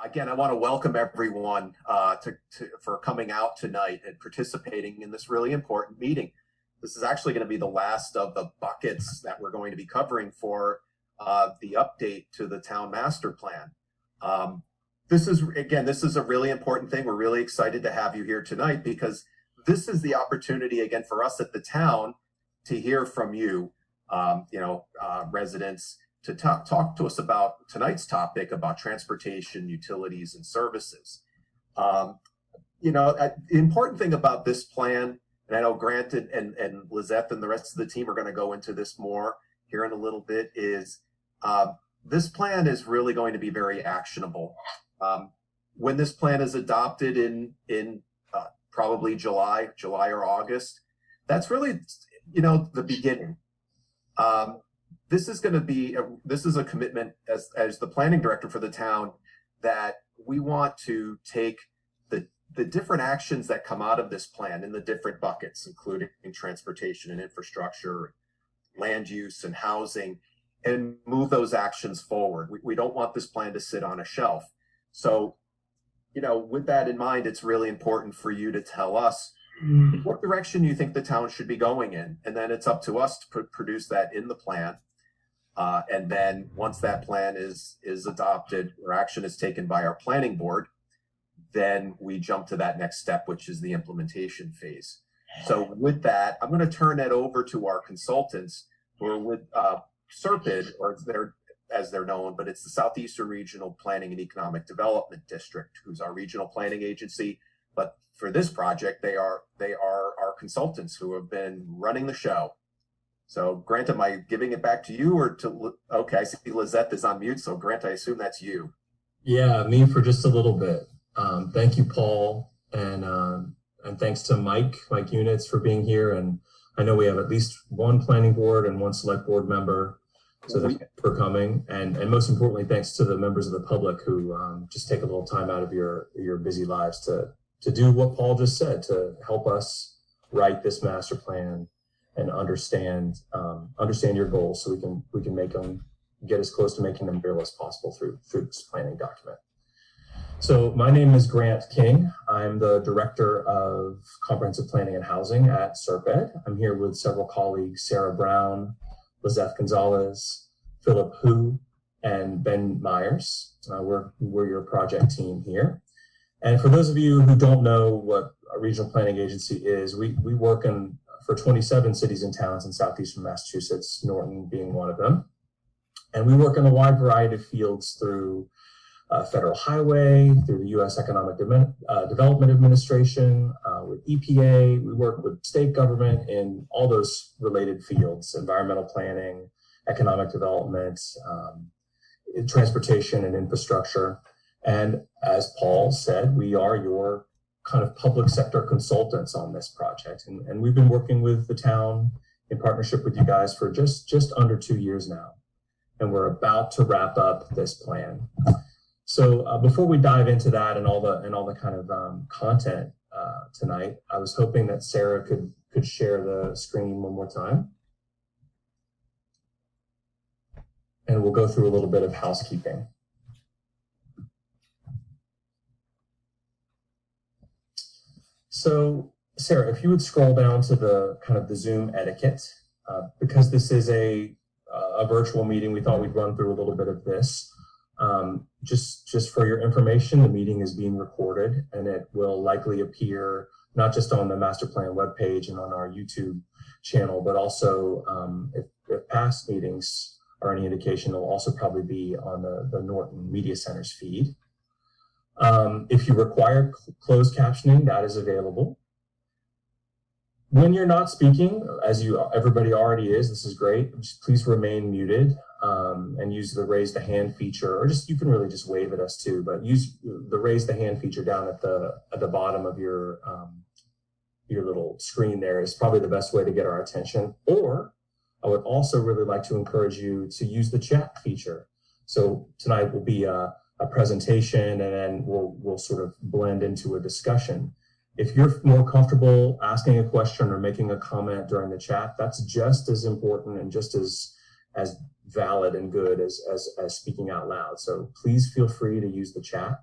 Again, I want to welcome everyone for coming out tonight and participating in this really important meeting. This is actually going to be the last of the buckets that we're going to be covering for the update to the town master plan. This is a really important thing. We're really excited to have you here tonight because this is the opportunity, again, for us at the town to hear from you, residents, to talk to us about tonight's topic about transportation, utilities, and services. The important thing about this plan, and I know Grant and Lizette and the rest of the team are going to go into this more here in a little bit, is this plan is really going to be very actionable. When this plan is adopted in probably July or August, that's really, the beginning. This is going to be this is a commitment as the planning director for the town that we want to take the different actions that come out of this plan in the different buckets, including transportation and infrastructure, land use and housing, and move those actions forward. We don't want this plan to sit on a shelf. So, with that in mind, it's really important for you to tell us what direction you think the town should be going in. And then it's up to us to produce that in the plan. And then once that plan is adopted or action is taken by our planning board, then we jump to that next step, which is the implementation phase. So with that, I'm going to turn that over to our consultants who are with SERPID, or as they're known, but it's the Southeastern Regional Planning and Economic Development District, who's our regional planning agency. But for this project, they are our consultants who have been running the show. So Grant, am I giving it back to you or okay, I see Lizette is on mute. So Grant, I assume that's you. Yeah, me for just a little bit. Thank you, Paul. And thanks to Mike Units for being here. And I know we have at least one planning board and one select board member. So thank you for coming. And most importantly, thanks to the members of the public who just take a little time out of your busy lives to do what Paul just said, to help us write this master plan and understand your goals, so we can make them, get as close to making them real as possible through this planning document. So my name is Grant King. I'm the Director of Comprehensive Planning and Housing at SERPID. I'm here with several colleagues, Sarah Brown, Lizeth Gonzalez, Philip Hu, and Ben Myers. We're your project team here. And for those of you who don't know what a regional planning agency is, we work for 27 cities and towns in southeastern Massachusetts, Norton being one of them. And we work in a wide variety of fields through federal highway, through the U.S. Economic Development Administration, with EPA. We work with state government in all those related fields: environmental planning, economic development, transportation and infrastructure. And as Paul said, we are your kind of public sector consultants on this project. And we've been working with the town in partnership with you guys for just under 2 years now. And we're about to wrap up this plan. So before we dive into that and all the kind of content tonight, I was hoping that Sarah could share the screen one more time. And we'll go through a little bit of housekeeping. So Sarah, if you would scroll down to the kind of the Zoom etiquette, because this is a virtual meeting, we thought we'd run through a little bit of this. Just for your information, the meeting is being recorded, and it will likely appear not just on the master plan webpage and on our YouTube channel, but also if past meetings are any indication, it'll also probably be on the Norton Media Center's feed. If you require closed captioning, that is available. When you're not speaking, as everybody already is, this is great. Just please remain muted and use the raise the hand feature, or you can really just wave at us too. But use the raise the hand feature down at the bottom of your little screen. There is probably the best way to get our attention. Or I would also really like to encourage you to use the chat feature. So tonight will be a presentation, and then we'll sort of blend into a discussion. If you're more comfortable asking a question or making a comment during the chat, that's just as important and just as valid and good as speaking out loud. So please feel free to use the chat.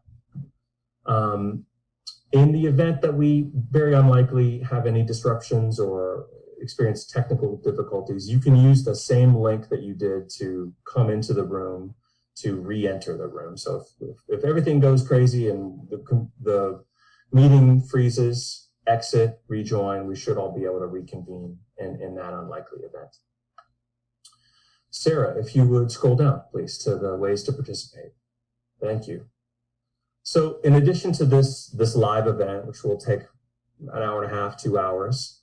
In the event that we very unlikely have any disruptions or experience technical difficulties, you can use the same link that you did to come into the room to re-enter the room. So if everything goes crazy and the meeting freezes, exit, rejoin, we should all be able to reconvene in that unlikely event. Sarah, if you would scroll down, please, to the ways to participate. Thank you. So in addition to this live event, which will take an hour and a half, 2 hours,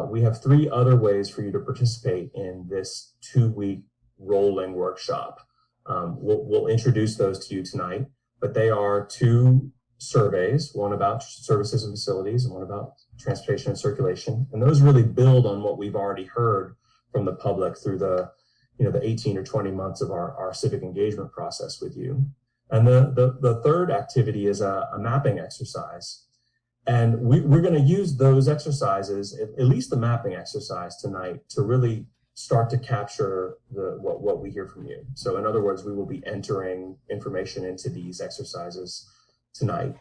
we have 3 other ways for you to participate in this 2-week rolling workshop. We'll introduce those to you tonight, but they are 2 surveys, one about services and facilities and one about transportation and circulation. And those really build on what we've already heard from the public through the 18 or 20 months of our civic engagement process with you. And the third activity is a mapping exercise. And we're going to use those exercises, at least the mapping exercise tonight, to really start to capture what we hear from you. So in other words, we will be entering information into these exercises tonight,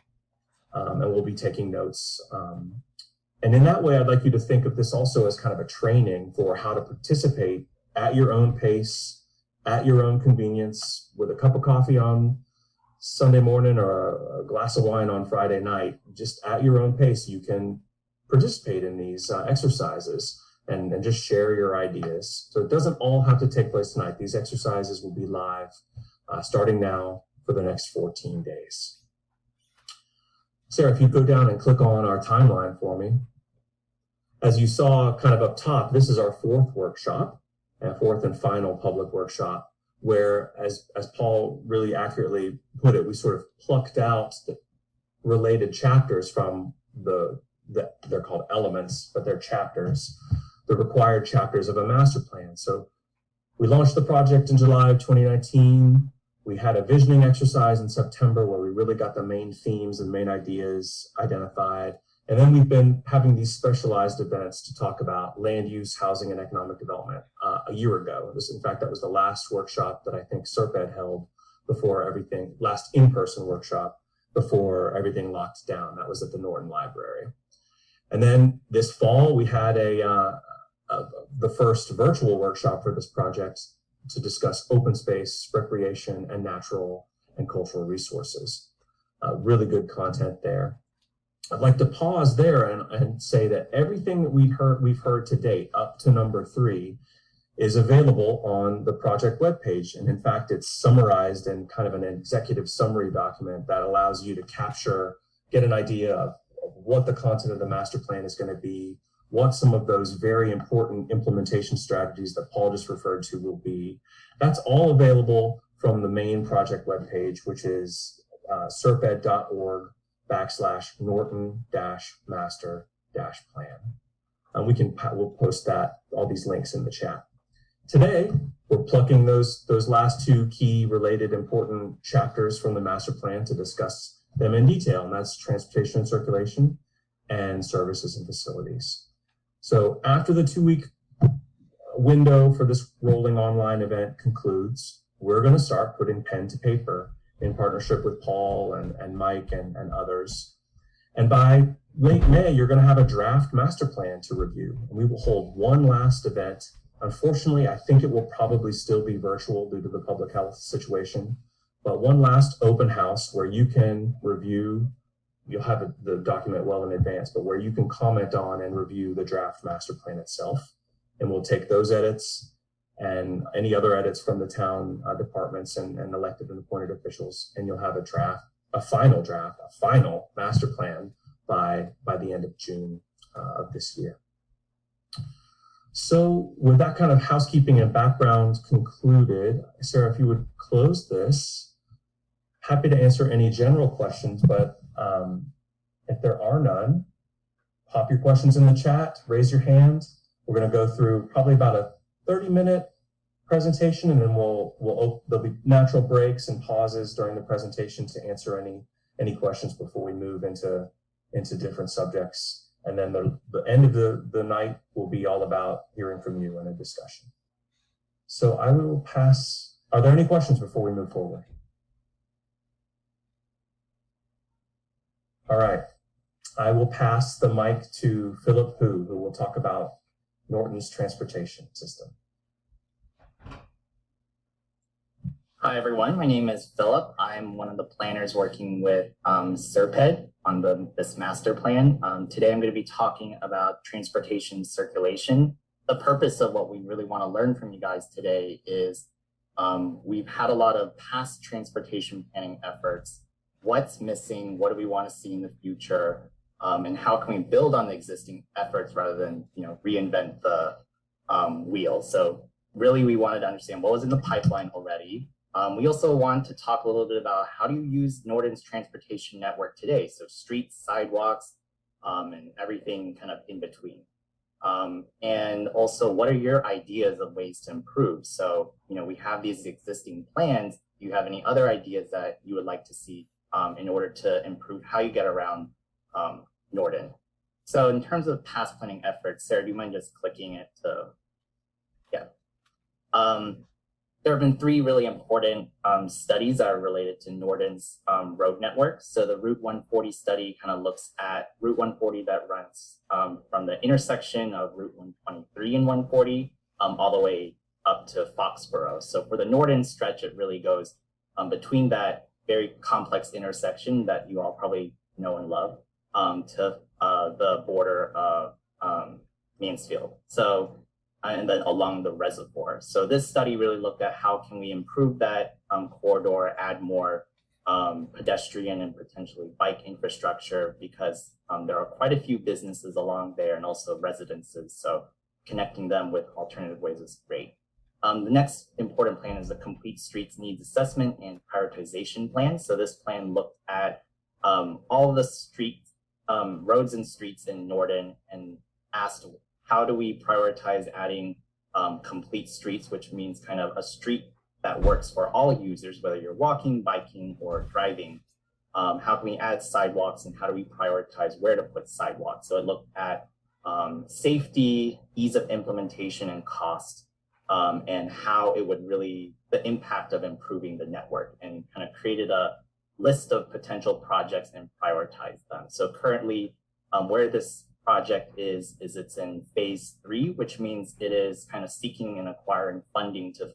and we'll be taking notes. And in that way, I'd like you to think of this also as kind of a training for how to participate at your own pace, at your own convenience, with a cup of coffee on Sunday morning or a glass of wine on Friday night. Just at your own pace, you can participate in these exercises and just share your ideas. So it doesn't all have to take place tonight. These exercises will be live starting now for the next 14 days. Sarah, if you go down and click on our timeline for me. As you saw kind of up top, this is our 4th workshop, and 4th and final public workshop, where, as Paul really accurately put it, we sort of plucked out the related chapters from they're called elements, but they're chapters, the required chapters of a master plan. So we launched the project in July of 2019. We had a visioning exercise in September where we really got the main themes and main ideas identified. And then we've been having these specialized events to talk about land use, housing, and economic development a year ago. In fact, that was the last workshop that I think SERPED held before everything, last in-person workshop before everything locked down. That was at the Norton Library. And then this fall, we had the first virtual workshop for this project to discuss open space, recreation, and natural and cultural resources. Really good content there. I'd like to pause there and say that everything that we've heard to date, up to number 3, is available on the project webpage. And in fact, it's summarized in kind of an executive summary document that allows you to get an idea of what the content of the master plan is going to be, what some of those very important implementation strategies that Paul just referred to will be. That's all available from the main project webpage, which is serped.org/Norton-master-plan. We'll post all these links in the chat. Today, we're plucking those last 2 key related important chapters from the master plan to discuss them in detail, and that's transportation and circulation and services and facilities. So after the 2-week window for this rolling online event concludes, we're going to start putting pen to paper in partnership with Paul and Mike and others. And by late May, you're going to have a draft master plan to review. And we will hold one last event. Unfortunately, I think it will probably still be virtual due to the public health situation, but one last open house where you can review. You'll have the document well in advance, but where you can comment on and review the draft master plan itself. And we'll take those edits and any other edits from the town departments and elected and appointed officials, and you'll have a final master plan by the end of June of this year. So with that kind of housekeeping and background concluded, Sarah, if you would close this, happy to answer any general questions, but if there are none, pop your questions in the chat, raise your hand. We're going to go through probably about a 30-minute presentation, and then there'll be natural breaks and pauses during the presentation to answer any questions before we move into different subjects. And then the end of the night will be all about hearing from you and a discussion. So I will pass. Are there any questions before we move forward? All right. I will pass the mic to Philip Hu, who will talk about Norton's transportation system. Hi, everyone. My name is Philip. I'm one of the planners working with SERPED on this master plan. Today, I'm going to be talking about transportation circulation. The purpose of what we really want to learn from you guys today is we've had a lot of past transportation planning efforts. What's missing? What do we want to see in the future? And how can we build on the existing efforts rather than reinvent the wheel? So really, we wanted to understand what was in the pipeline already. We also want to talk a little bit about how do you use Norton's transportation network today? So streets, sidewalks, and everything kind of in between. And also, what are your ideas of ways to improve? So, we have these existing plans. Do you have any other ideas that you would like to see in order to improve how you get around Norton? So in terms of past planning efforts, Sarah, do you mind just clicking it to, yeah. There have been three really important studies that are related to Norton's road network. So the Route 140 study kind of looks at Route 140 that runs from the intersection of Route 123 and 140 all the way up to Foxborough. So for the Norton stretch, it really goes between that very complex intersection that you all probably know and love to the border of Mansfield. So and then along the reservoir. So this study really looked at how can we improve that corridor, add more pedestrian and potentially bike infrastructure, because there are quite a few businesses along there and also residences. So connecting them with alternative ways is great. The next important plan is the Complete Streets Needs Assessment and Prioritization Plan. So this plan looked at all the streets, roads and streets in Norton and asked, how do we prioritize adding complete streets, which means kind of a street that works for all users, whether you're walking, biking, or driving? How can we add sidewalks, and how do we prioritize where to put sidewalks? So it looked at safety, ease of implementation, and cost, and how it would really, the impact of improving the network, and kind of created a list of potential projects and prioritized them. So currently, where this project is it's in phase 3, which means it is kind of seeking and acquiring funding to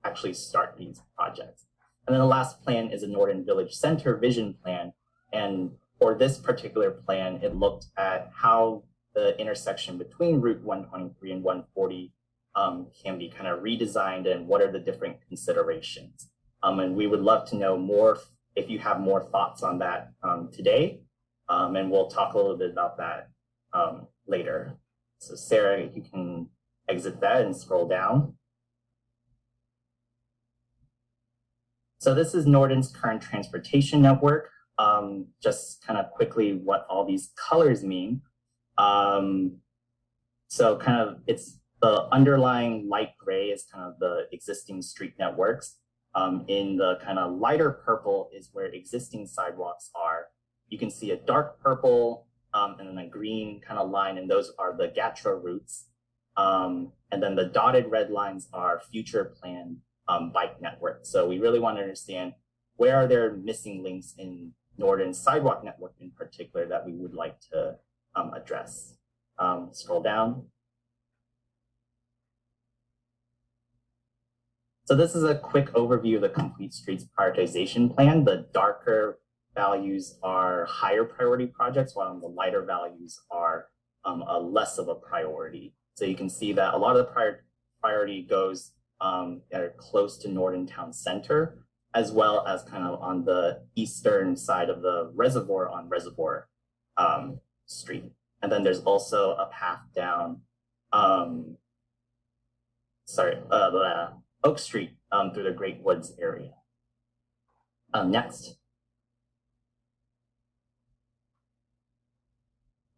actually start these projects. And then the last plan is a Norton Village Center vision plan. And for this particular plan, it looked at how the intersection between Route 123 and 140 can be kind of redesigned, and what are the different considerations. And we would love to know more if you have more thoughts on that today. And we'll talk a little bit about that later. So Sarah, you can exit that and scroll down. So this is Norton's current transportation network. Just kind of quickly what all these colors mean. So kind of it's the underlying light gray is kind of the existing street networks. In the kind of lighter purple is where existing sidewalks are. You can see a dark purple and then a green kind of line, and those are the GATRA routes. And then the dotted red lines are future planned bike network. So we really want to understand where are there missing links in Norton's sidewalk network in particular that we would like to address. Scroll down. So this is a quick overview of the Complete Streets Prioritization Plan. The darker values are higher priority projects, while the lighter values are a less of a priority. So you can see that a lot of the priority goes that are close to Norton Town Center, as well as kind of on the eastern side of the reservoir on Reservoir Street. And then there's also a path down, Oak Street through the Great Woods area. Next.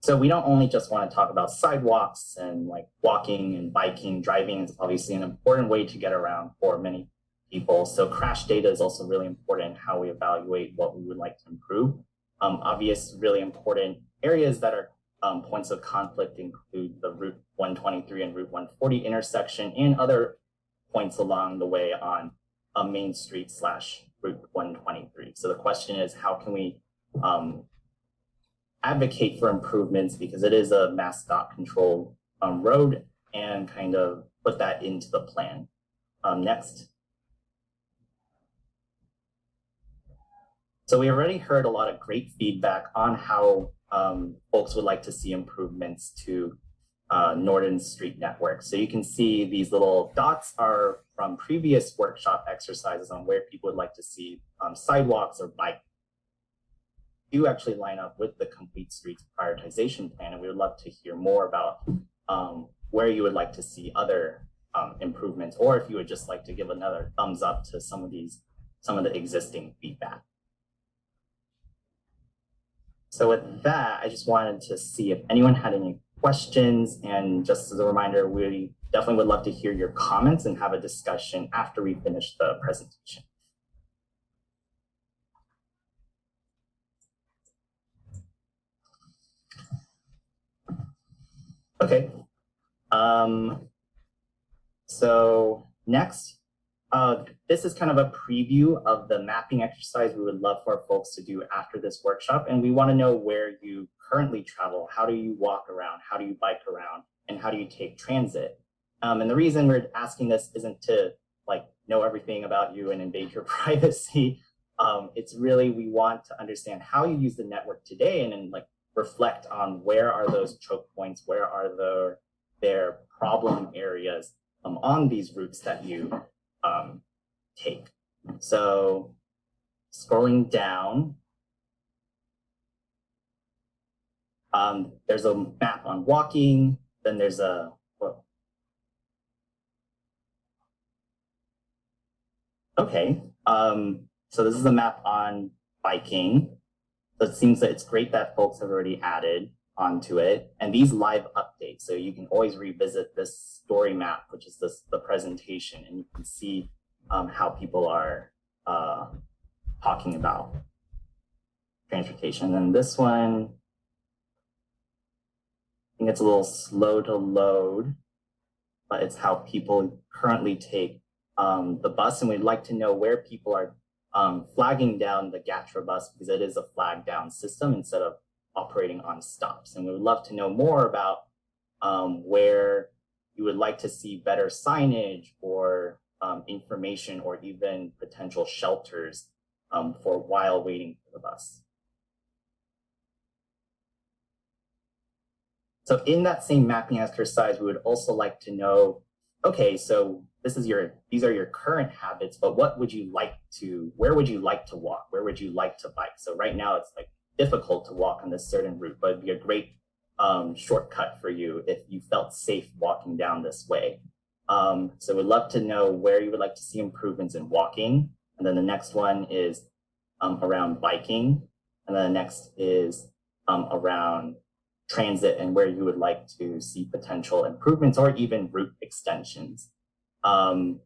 So we don't only just want to talk about sidewalks and like walking and biking, driving is obviously an important way to get around for many people. So crash data is also really important, how we evaluate what we would like to improve. Obvious, really important areas that are points of conflict include the Route 123 and Route 140 intersection and other points along the way on Main Street / Route 123. So the question is, how can we advocate for improvements because it is a mascot controlled road and kind of put that into the plan. Next. So we already heard a lot of great feedback on how folks would like to see improvements to Norton Street network. So you can see these little dots are from previous workshop exercises on where people would like to see sidewalks or bike. Do actually line up with the Complete Streets Prioritization Plan, and we would love to hear more about where you would like to see other improvements, or if you would just like to give another thumbs up to some of the existing feedback. So with that, I just wanted to see if anyone had any questions, and just as a reminder, we definitely would love to hear your comments and have a discussion after we finish the presentation. Okay. So next, this is kind of a preview of the mapping exercise we would love for folks to do after this workshop. And we want to know where you currently travel. How do you walk around? How do you bike around? And how do you take transit? And the reason we're asking this isn't to like know everything about you and invade your privacy. It's really, we want to understand how you use the network today and then like reflect on where are those choke points, where are their problem areas on these routes that you take. So scrolling down, there's a map on walking, then there's a, whoa. Okay, so this is a map on biking. So it seems that it's great that folks have already added onto it, and these live updates. So you can always revisit this story map, which is the presentation, and you can see how people are talking about transportation. And this one, I think it's a little slow to load, but it's how people currently take the bus, and we'd like to know where people are flagging down the GATRA bus, because it is a flag down system instead of operating on stops. And we would love to know more about where you would like to see better signage or information or even potential shelters for while waiting for the bus. So in that same mapping exercise, we would also like to know, okay, so these are your current habits, but where would you like to walk? Where would you like to bike? So right now it's like difficult to walk on this certain route, but it'd be a great shortcut for you if you felt safe walking down this way. So we'd love to know where you would like to see improvements in walking. And then the next one is around biking. And then the next is around transit and where you would like to see potential improvements or even route extensions. Yep.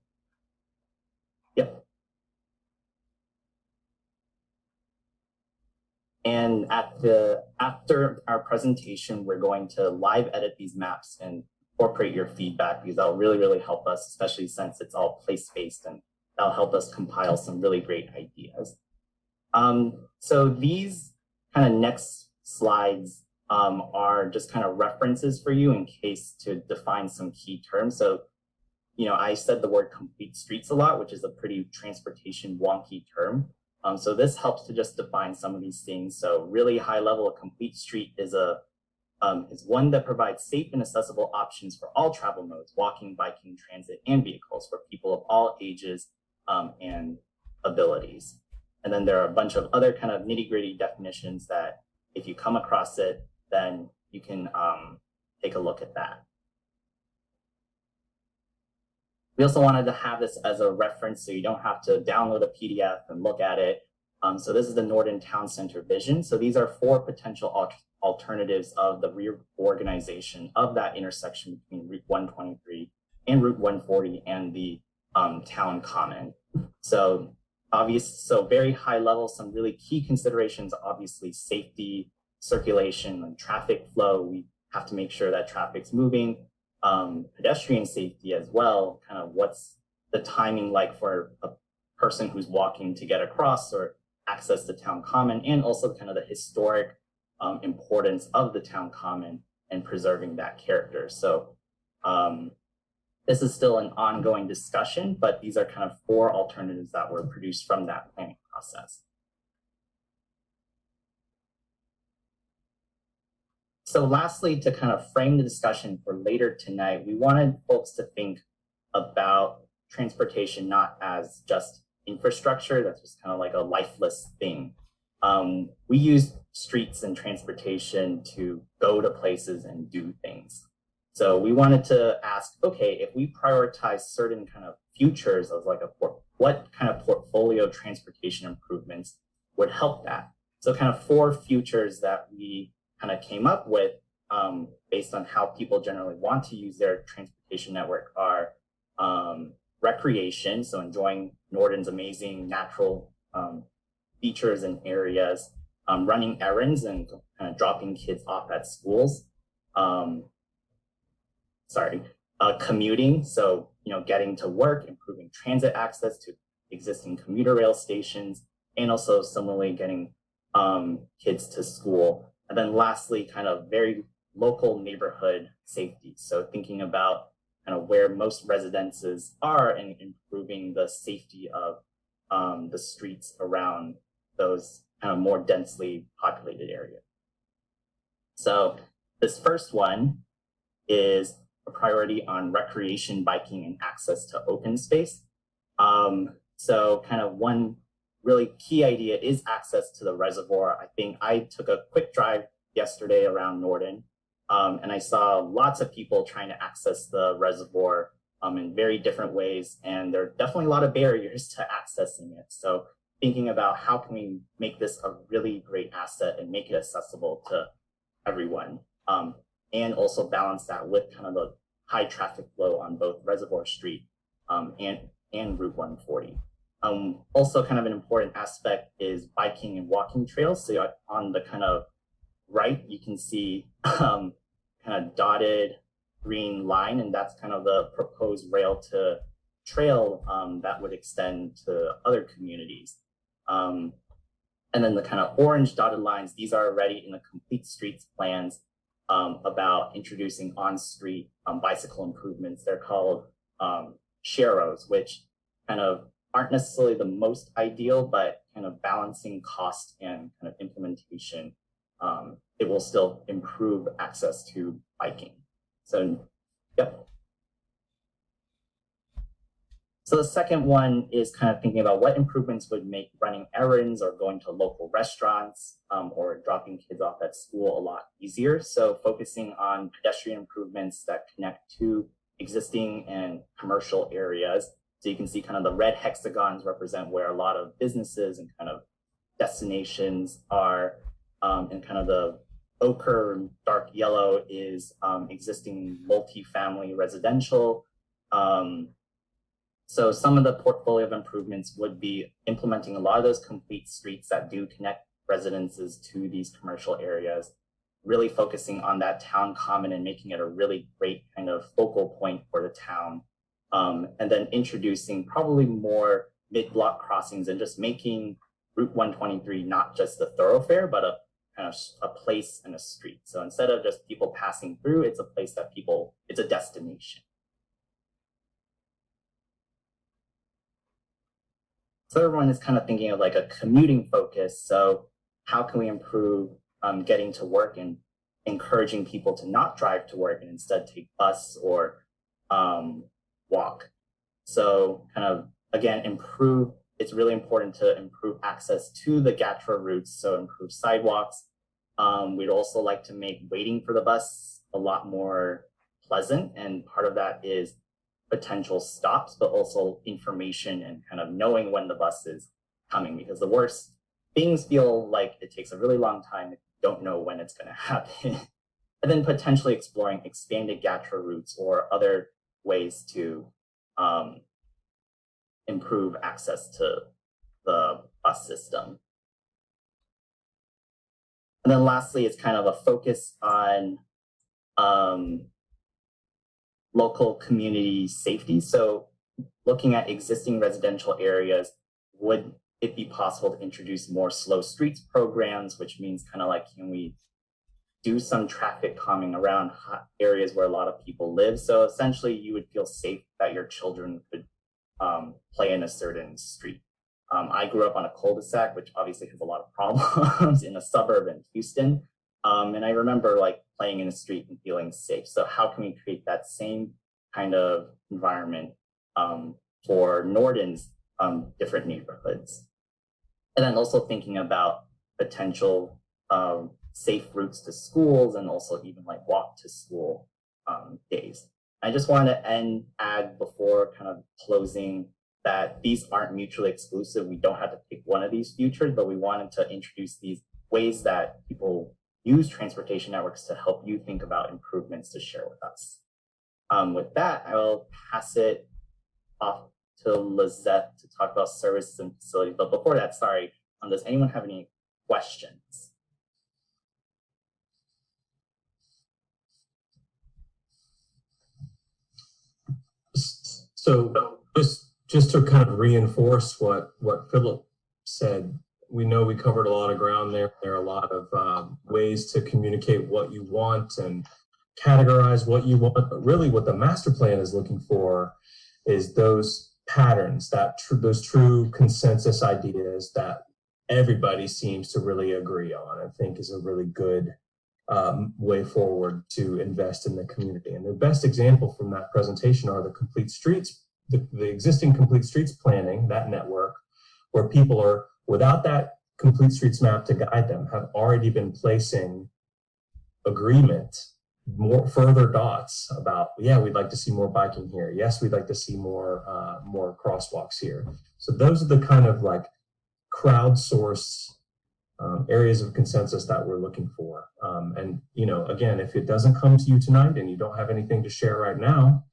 And after our presentation, we're going to live edit these maps and incorporate your feedback, because that'll really, really help us, especially since it's all place-based, and that'll help us compile some really great ideas. So these kind of next slides are just kind of references for you in case to define some key terms. So, I said the word complete streets a lot, which is a pretty transportation wonky term. So this helps to just define some of these things. So really high level, a complete street is one that provides safe and accessible options for all travel modes, walking, biking, transit, and vehicles for people of all ages and abilities. And then there are a bunch of other kind of nitty-gritty definitions that if you come across it, then you can take a look at that. We also wanted to have this as a reference so you don't have to download a PDF and look at it. So this is the Norton Town Center vision. So these are 4 potential alternatives of the reorganization of that intersection between Route 123 and Route 140 and the town common. So very high level, some really key considerations, obviously safety, circulation, and traffic flow. We have to make sure that traffic's moving. Pedestrian safety as well, kind of what's the timing like for a person who's walking to get across or access the town common, and also kind of the historic importance of the town common and preserving that character. So this is still an ongoing discussion, but these are kind of 4 alternatives that were produced from that planning process. So lastly, to kind of frame the discussion for later tonight, we wanted folks to think about transportation not as just infrastructure, that's just kind of like a lifeless thing. We use streets and transportation to go to places and do things. So we wanted to ask, okay, if we prioritize certain kind of futures of like what kind of portfolio transportation improvements would help that? So kind of 4 futures that we kind of came up with based on how people generally want to use their transportation network are recreation, so enjoying Norton's amazing natural features and areas, running errands and kind of dropping kids off at schools, commuting, so getting to work, improving transit access to existing commuter rail stations, and also similarly getting kids to school. And then lastly, kind of very local neighborhood safety. So thinking about kind of where most residences are and improving the safety of the streets around those kind of more densely populated areas. So this first one is a priority on recreation, biking, and access to open space. So kind of one really key idea is access to the reservoir. I think I took a quick drive yesterday around Norton, and I saw lots of people trying to access the reservoir in very different ways, and there are definitely a lot of barriers to accessing it. So thinking about how can we make this a really great asset and make it accessible to everyone, and also balance that with kind of the high traffic flow on both Reservoir Street and Route 140. Also kind of an important aspect is biking and walking trails. So on the kind of right, you can see kind of dotted green line, and that's kind of the proposed rail to trail that would extend to other communities. And then the kind of orange dotted lines, these are already in the complete streets plans about introducing on-street bicycle improvements. They're called sharrows, which kind of aren't necessarily the most ideal, but kind of balancing cost and kind of implementation, it will still improve access to biking. So, yep. So the second one is kind of thinking about what improvements would make running errands or going to local restaurants or dropping kids off at school a lot easier. So focusing on pedestrian improvements that connect to existing and commercial areas. So you can see kind of the red hexagons represent where a lot of businesses and kind of destinations are, and kind of the ochre dark yellow is existing multifamily residential. So some of the portfolio of improvements would be implementing a lot of those complete streets that do connect residences to these commercial areas, really focusing on that town common and making it a really great kind of focal point for the town. And then introducing probably more mid-block crossings and just making Route 123 not just a thoroughfare, but a kind of a place and a street. So instead of just people passing through, it's a place that it's a destination. Third one is kind of thinking of like a commuting focus. So how can we improve getting to work and encouraging people to not drive to work and instead take bus or walk? So kind of, again, it's really important to improve access to the GATRA routes, so improve sidewalks. We'd also like to make waiting for the bus a lot more pleasant, and part of that is potential stops, but also information and kind of knowing when the bus is coming, because the worst things feel like it takes a really long time if you don't know when it's going to happen. And then potentially exploring expanded GATRA routes or other ways to improve access to the bus system. And then lastly, it's kind of a focus on local community safety. So looking at existing residential areas, would it be possible to introduce more slow streets programs, which means kind of like, can we do some traffic calming around areas where a lot of people live? So essentially you would feel safe that your children could play in a certain street. I grew up on a cul-de-sac, which obviously has a lot of problems in a suburb in Houston. And I remember like playing in the street and feeling safe. So how can we create that same kind of environment for Norton's different neighborhoods? And then also thinking about potential safe routes to schools and also even like walk to school days. I just want to add before kind of closing that these aren't mutually exclusive. We don't have to pick one of these futures, but we wanted to introduce these ways that people use transportation networks to help you think about improvements to share with us. With that, I will pass it off to Lizette to talk about services and facilities. But before that, sorry, does anyone have any questions? So just to kind of reinforce what Philip said, we know we covered a lot of ground there. There are a lot of ways to communicate what you want and categorize what you want, but really what the master plan is looking for is those patterns, those true consensus ideas that everybody seems to really agree on. I think is a really good way forward to invest in the community. And the best example from that presentation are the complete streets, the existing complete streets planning, that network, where people are, without that complete streets map to guide them, have already been placing agreement, more further dots about, yeah, we'd like to see more biking here. Yes, we'd like to see more crosswalks here. So those are the kind of like crowdsourced areas of consensus that we're looking for. And, you know, again, if it doesn't come to you tonight and you don't have anything to share right now,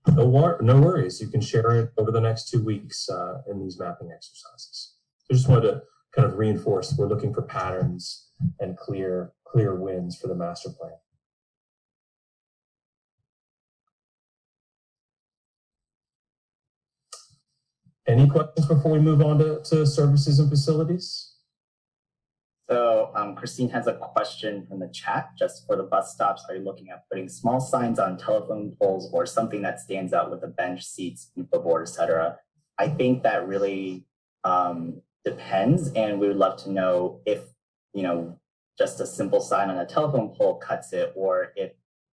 no worries. You can share it over the next 2 weeks in these mapping exercises. So just wanted to kind of reinforce, we're looking for patterns and clear wins for the master plan. Any questions before we move on to services and facilities? So Christine has a question from the chat. Just for the bus stops, are you looking at putting small signs on telephone poles or something that stands out with a bench, seats, info board, etc.? I think that really depends, and we would love to know if, you know, just a simple sign on a telephone pole cuts it, or if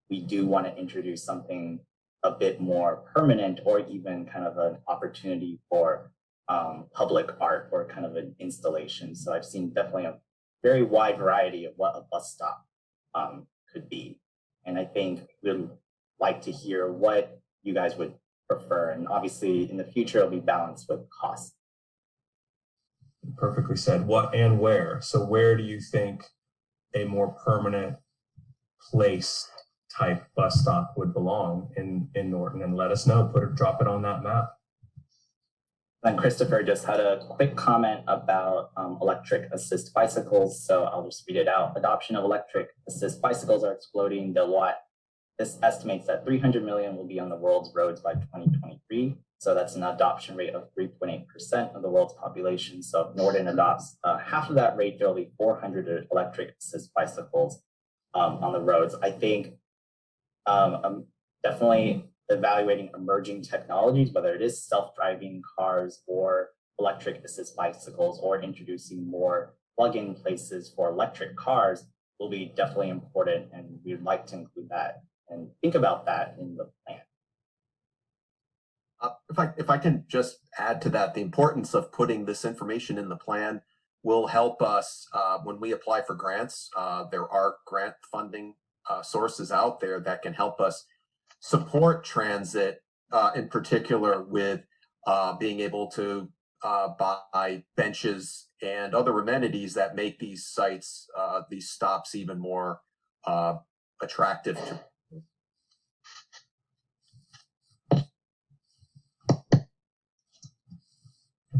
we do want to introduce something a bit more permanent, or even kind of an opportunity for public art or kind of an installation. So I've seen definitely a very wide variety of what a bus stop could be. And I think we'd like to hear what you guys would prefer. And obviously in the future, it'll be balanced with cost. Perfectly said. What and where? So where do you think a more permanent place type bus stop would belong in Norton? And let us know, drop it on that map. And Christopher just had a quick comment about electric assist bicycles. So I'll just read it out. Adoption of electric assist bicycles are exploding. This estimates that 300 million will be on the world's roads by 2023. So that's an adoption rate of 3.8% of the world's population. So if Norton adopts half of that rate, there'll be 400 electric assist bicycles on the roads. I think I'm definitely evaluating emerging technologies, whether it is self-driving cars or electric assist bicycles, or introducing more plug-in places for electric cars will be definitely important. And we'd like to include that and think about that in the plan. If I can just add to that, the importance of putting this information in the plan will help us when we apply for grants. There are grant funding sources out there that can help us support transit, in particular with being able to buy benches and other amenities that make these sites, these stops even more attractive to.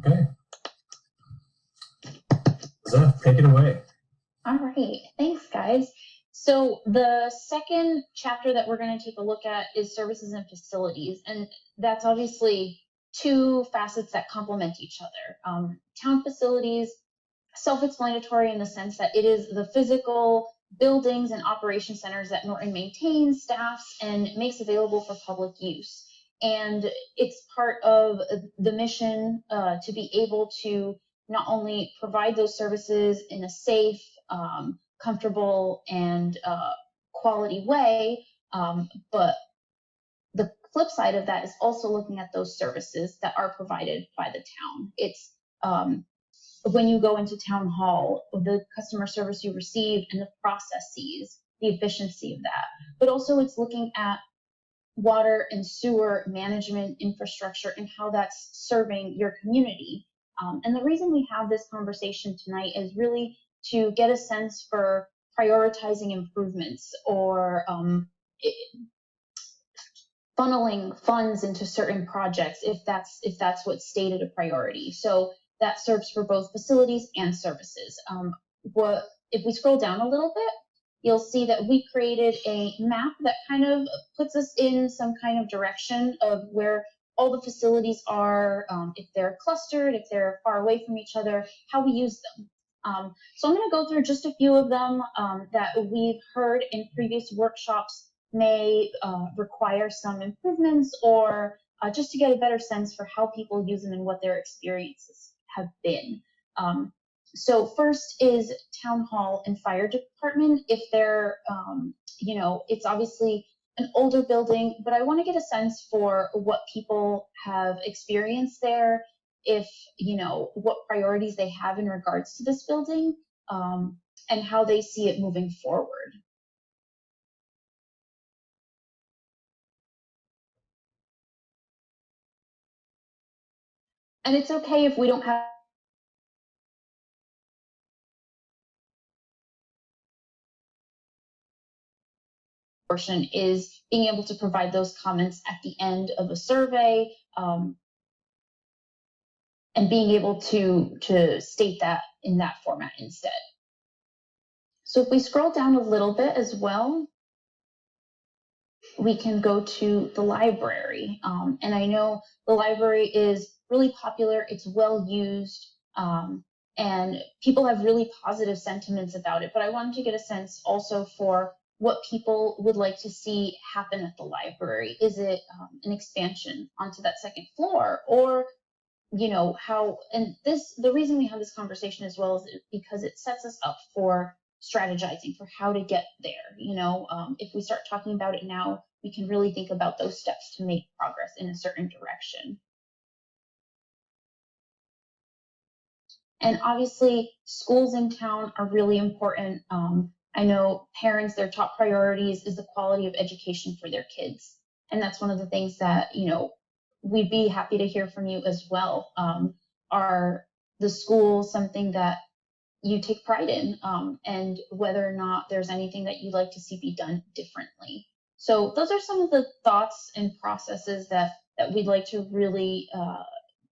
Okay. Zeph, take it away. All right. Thanks, guys. So the second chapter that we're going to take a look at is services and facilities. And that's obviously two facets that complement each other. Town facilities, self-explanatory in the sense that it is the physical buildings and operation centers that Norton maintains, staffs, and makes available for public use. And it's part of the mission to be able to not only provide those services in a safe, comfortable, and quality way, but the flip side of that is also looking at those services that are provided by the town. It's when you go into town hall, the customer service you receive and the processes, the efficiency of that. But also it's looking at water and sewer management infrastructure and how that's serving your community. And the reason we have this conversation tonight is really to get a sense for prioritizing improvements or funneling funds into certain projects if that's what's stated a priority. So that serves for both facilities and services. If we scroll down a little bit, you'll see that we created a map that kind of puts us in some kind of direction of where all the facilities are, if they're clustered, if they're far away from each other, how we use them. So I'm going to go through just a few of them that we've heard in previous workshops may require some improvements or just to get a better sense for how people use them and what their experiences have been. So first is town hall and fire department. If they're, it's obviously an older building, but I want to get a sense for what people have experienced there, if, what priorities they have in regards to this building, and how they see it moving forward. And it's okay if we don't have portion is being able to provide those comments at the end of a survey, and being able to state that in that format instead. So if we scroll down a little bit as well, we can go to the library. And I know the library is really popular, it's well used, and people have really positive sentiments about it, but I wanted to get a sense also for what people would like to see happen at the library. Is it an expansion onto that second floor, or how, and the reason we have this conversation as well is because it sets us up for strategizing for how to get there. If we start talking about it now, we can really think about those steps to make progress in a certain direction. And obviously, schools in town are really important. I know parents, their top priorities is the quality of education for their kids. And that's one of the things that, we'd be happy to hear from you as well. Are the schools something that you take pride in, and whether or not there's anything that you'd like to see be done differently? So those are some of the thoughts and processes that we'd like to really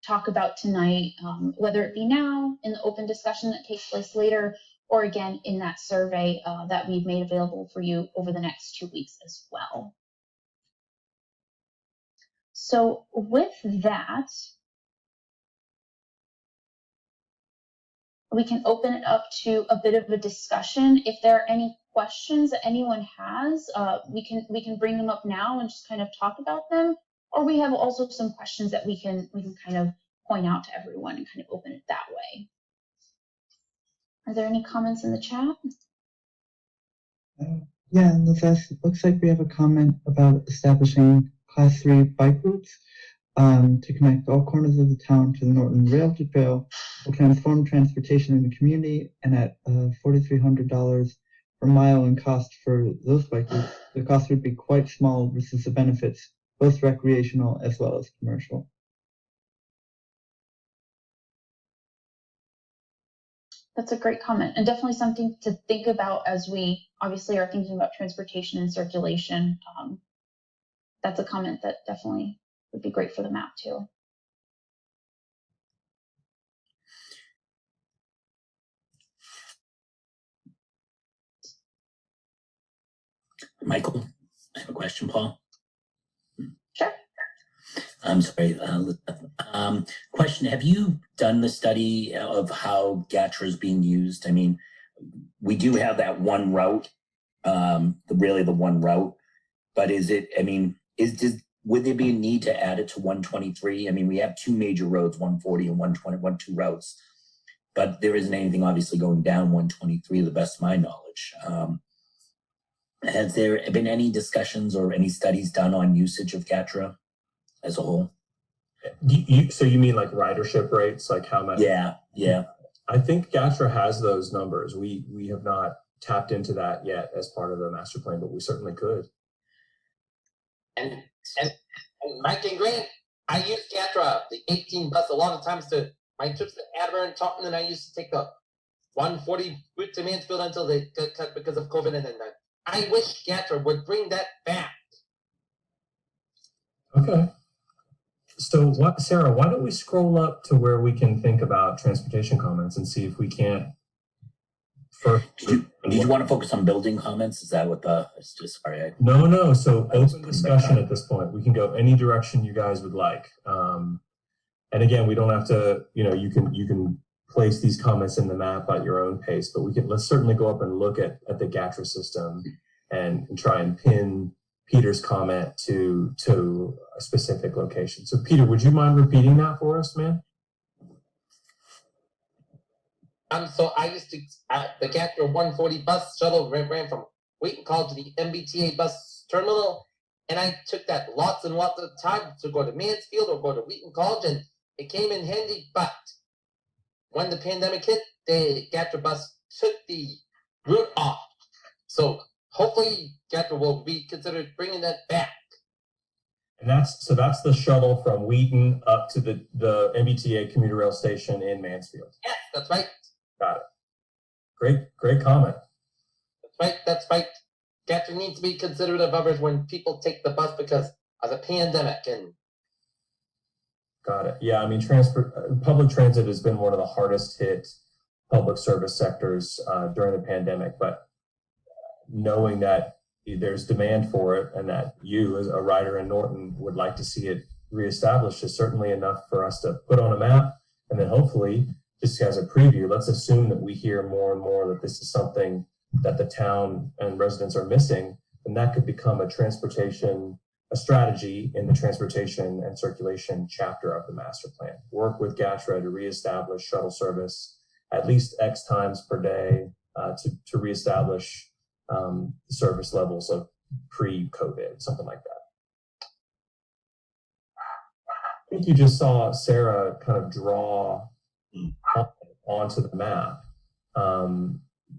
talk about tonight, whether it be now in the open discussion that takes place later, or again in that survey that we've made available for you over the next 2 weeks as well. So with that, we can open it up to a bit of a discussion. If there are any questions that anyone has, we can bring them up now and just kind of talk about them. Or we have also some questions that we can kind of point out to everyone and kind of open it that way. Are there any comments in the chat? Yeah, looks like we have a comment about establishing Class 3 bike routes to connect all corners of the town to the Norton Rail Trail will transform transportation in the community, and at $4,300 per mile in cost for those bike routes, the cost would be quite small versus the benefits, both recreational as well as commercial. That's a great comment, and definitely something to think about as we obviously are thinking about transportation and circulation. That's a comment that definitely would be great for the map too. Michael, I have a question, Paul. Sure. I'm sorry. Question: have you done the study of how GATRA is being used? I mean, we do have that one route, really the one route, but is it? I mean, would there be a need to add it to 123? I mean, we have two major roads, 140 and 120, two routes, but there isn't anything obviously going down 123 to the best of my knowledge. Has there been any discussions or any studies done on usage of GATRA as a whole? So you mean like ridership rates, like how much? Yeah. I think GATRA has those numbers. We have not tapped into that yet as part of the master plan, but we certainly could. And Mike and Grant, I used GATRA, the 18 bus, a lot of times to my trips to Attleboro and Taunton, and I used to take the 140 route to Mansfield until they got cut because of COVID, and then I wish GATRA would bring that back. Okay. So Sarah, why don't we scroll up to where we can think about transportation comments and see if we can't first. Did you want to focus on building comments? Is that what it's just, sorry. No. So open discussion at this point. We can go any direction you guys would like. And again, we don't have to, you can place these comments in the map at your own pace, but let's certainly go up and look at the GATRA system and try and pin Peter's comment to a specific location. So Peter, would you mind repeating that for us, man? So I used to, the GATRA 140 bus shuttle ran from Wheaton College to the MBTA bus terminal, and I took that lots and lots of time to go to Mansfield or go to Wheaton College, and it came in handy, but when the pandemic hit, the GATRA bus took the route off. So hopefully GATRA will be considered bringing that back. And that's the shuttle from Wheaton up to the MBTA commuter rail station in Mansfield. Yes, that's right. Got it. Great comment. That's right. GATRA needs to be considerate of others when people take the bus because of the pandemic. And got it. Yeah, I mean, public transit has been one of the hardest hit public service sectors during the pandemic, but knowing that there's demand for it and that you as a rider in Norton would like to see it reestablished is certainly enough for us to put on a map. And then hopefully, just as a preview, let's assume that we hear more and more that this is something that the town and residents are missing, and that could become a strategy in the transportation and circulation chapter of the master plan. Work with GATRA to reestablish shuttle service at least X times per day to reestablish service levels of pre-COVID, something like that. I think you just saw Sarah kind of draw onto the map.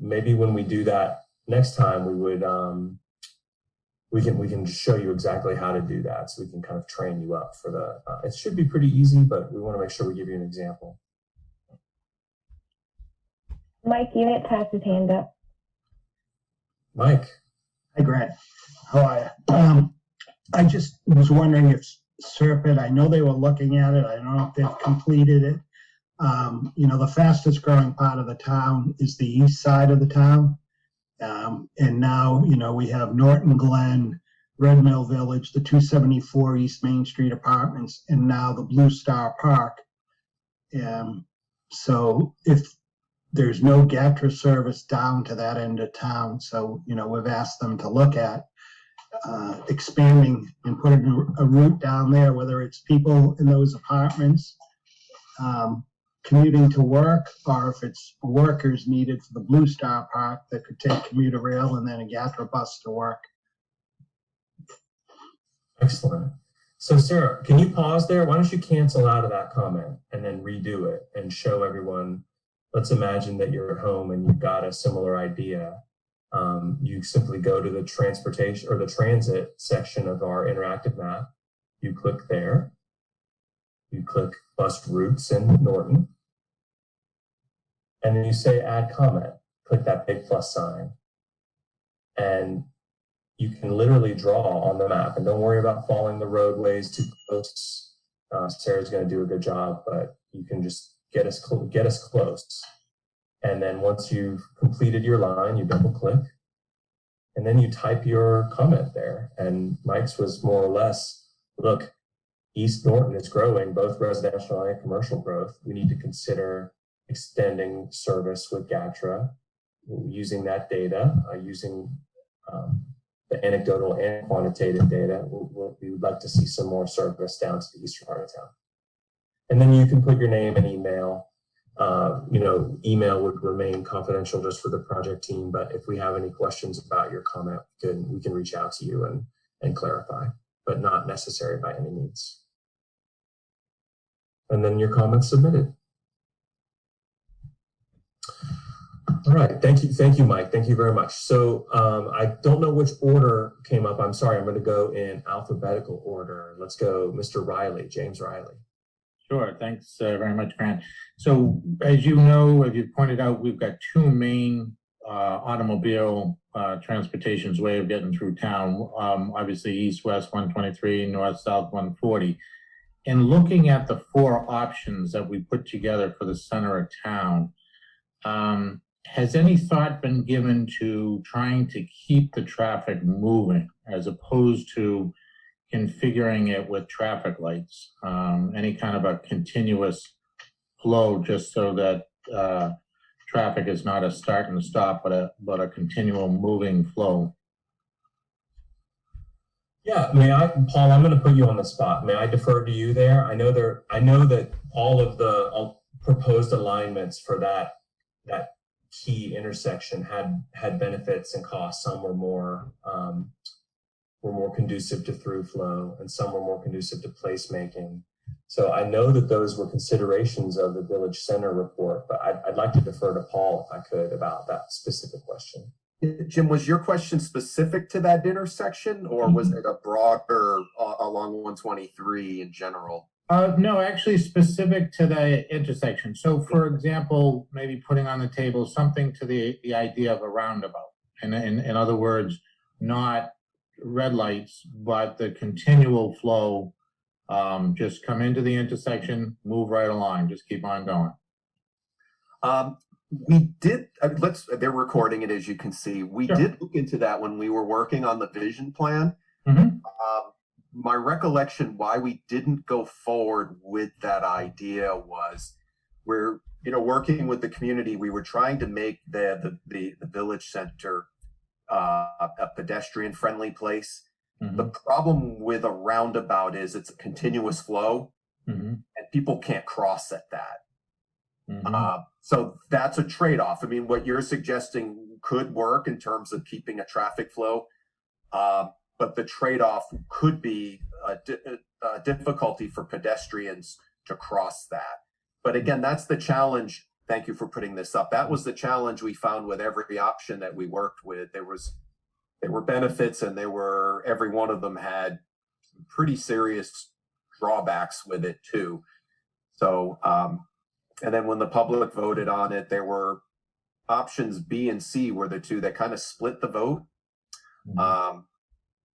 Maybe when we do that next time, we would we can show you exactly how to do that, so we can kind of train you up for the. It should be pretty easy, but we want to make sure we give you an example. Mike Unit has his hand up. Mike. Hi, Grant. How are you? I just was wondering if Serpent, I know they were looking at it. I don't know if they've completed it. The fastest growing part of the town is the east side of the town. And now, we have Norton Glen, Red Mill Village, the 274 East Main Street apartments, and now the Blue Star Park. So if there's no GATRA service down to that end of town, so, we've asked them to look at expanding and putting a route down there, whether it's people in those apartments commuting to work, or if it's workers needed for the Blue Star Park that could take commuter rail and then a GATRA bus to work. Excellent. So Sarah, can you pause there? Why don't you cancel out of that comment and then redo it and show everyone? Let's imagine that you're at home and you've got a similar idea. You simply go to the transportation or the transit section of our interactive map. You click there. You click bus routes in Norton. And then you say add comment. Click that big plus sign. And you can literally draw on the map. And don't worry about following the roadways too close. Sarah's going to do a good job, but you can just get us close. And then once you've completed your line, you double click. And then you type your comment there. And Mike's was more or less, look, East Norton is growing, both residential and commercial growth. We need to consider extending service with GATRA, using that data, using the anecdotal and quantitative data. We would like to see some more service down to the eastern part of town. And then you can put your name and email. Email would remain confidential just for the project team, but if we have any questions about your comment, we can reach out to you and clarify, but not necessary by any means. And then your comments submitted. All right, thank you, Mike. Thank you very much. So I don't know which order came up. I'm sorry, I'm going to go in alphabetical order. Let's go, Mr. Riley, James Riley. Sure, thanks very much, Grant. So as you know, as you pointed out, we've got two main automobile transportation's way of getting through town. Obviously, east-west 123, north-south 140. And looking at the four options that we put together for the center of town, has any thought been given to trying to keep the traffic moving as opposed to configuring it with traffic lights, any kind of a continuous flow, just so that traffic is not a start and stop, but a continual moving flow? Yeah, Paul, I'm going to put you on the spot. May I defer to you there? I know that all of the proposed alignments for that key intersection had benefits and costs. Some were more conducive to through flow, and some were more conducive to placemaking. So I know that those were considerations of the Village Center report, but I'd like to defer to Paul, if I could, about that specific question. Jim, was your question specific to that intersection, or was it a broader along 123 in general? No, actually specific to the intersection. So for example, maybe putting on the table something to the idea of a roundabout. And in other words, not red lights, but the continual flow, just come into the intersection, move right along, just keep on going. We did, they're recording it, as you can see. We Sure. did look into that when we were working on the vision plan. Mm-hmm. My recollection why we didn't go forward with that idea was we're, working with the community, we were trying to make the village center a pedestrian friendly place. Mm-hmm. The problem with a roundabout is it's a continuous flow, Mm-hmm. and people can't cross at that. Mm-hmm. So that's a trade-off. I mean, what you're suggesting could work in terms of keeping a traffic flow, but the trade-off could be a difficulty for pedestrians to cross that. But again, that's the challenge. Thank you for putting this up. That was the challenge we found with every option that we worked with. There were benefits, and every one of them had pretty serious drawbacks with it too. So, and then when the public voted on it, there were options B and C were the two that kind of split the vote. Mm-hmm.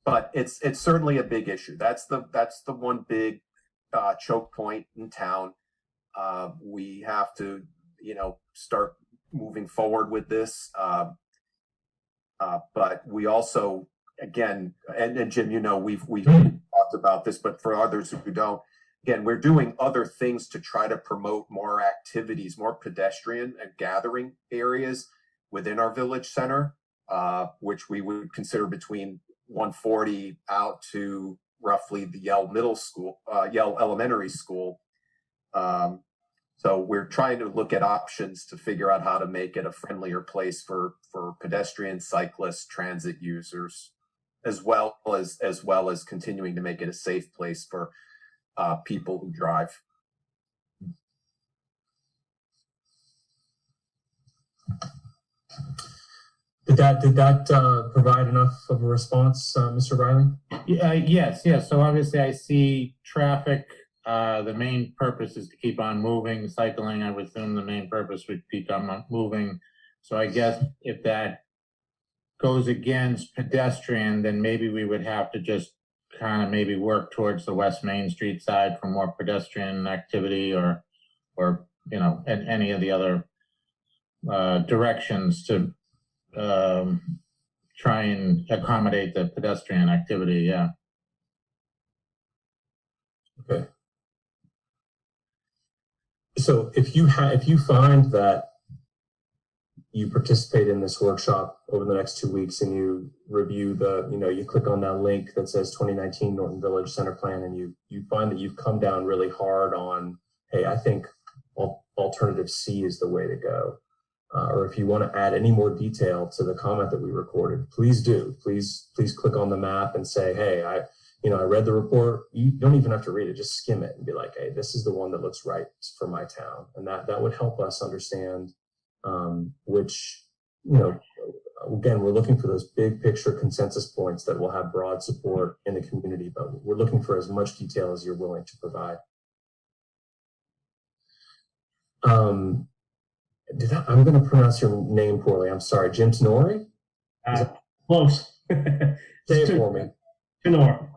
But it's certainly a big issue. That's the one big choke point in town. We have to, start moving forward with this. But we also, again, and Jim, we've talked about this, but for others who don't, again, we're doing other things to try to promote more activities, more pedestrian and gathering areas within our village center, which we would consider between 140 out to roughly the Yale Elementary School. So we're trying to look at options to figure out how to make it a friendlier place for pedestrians, cyclists, transit users, as well as continuing to make it a safe place for people who drive. Did that provide enough of a response, Mr. Riley? Yes. So obviously I see traffic. The main purpose is to keep on moving. Cycling, I would assume the main purpose would keep on moving. So I guess if that goes against pedestrian, then maybe we would have to just kind of maybe work towards the West Main Street side for more pedestrian activity, or and any of the other directions to try and accommodate the pedestrian activity. Yeah. Okay. So if you find that you participate in this workshop over the next 2 weeks and you review you click on that link that says 2019 Norton Village Center Plan, and you find that you've come down really hard on, hey, I think alternative C is the way to go. Or if you want to add any more detail to the comment that we recorded, please do. Please click on the map and say, hey, I read the report. You don't even have to read it, just skim it and be like, hey, this is the one that looks right for my town. And that would help us understand which, again, we're looking for those big picture consensus points that will have broad support in the community, but we're looking for as much detail as you're willing to provide. I'm going to pronounce your name poorly. I'm sorry. Jim Tenori? Close. Say it for me. Tenor.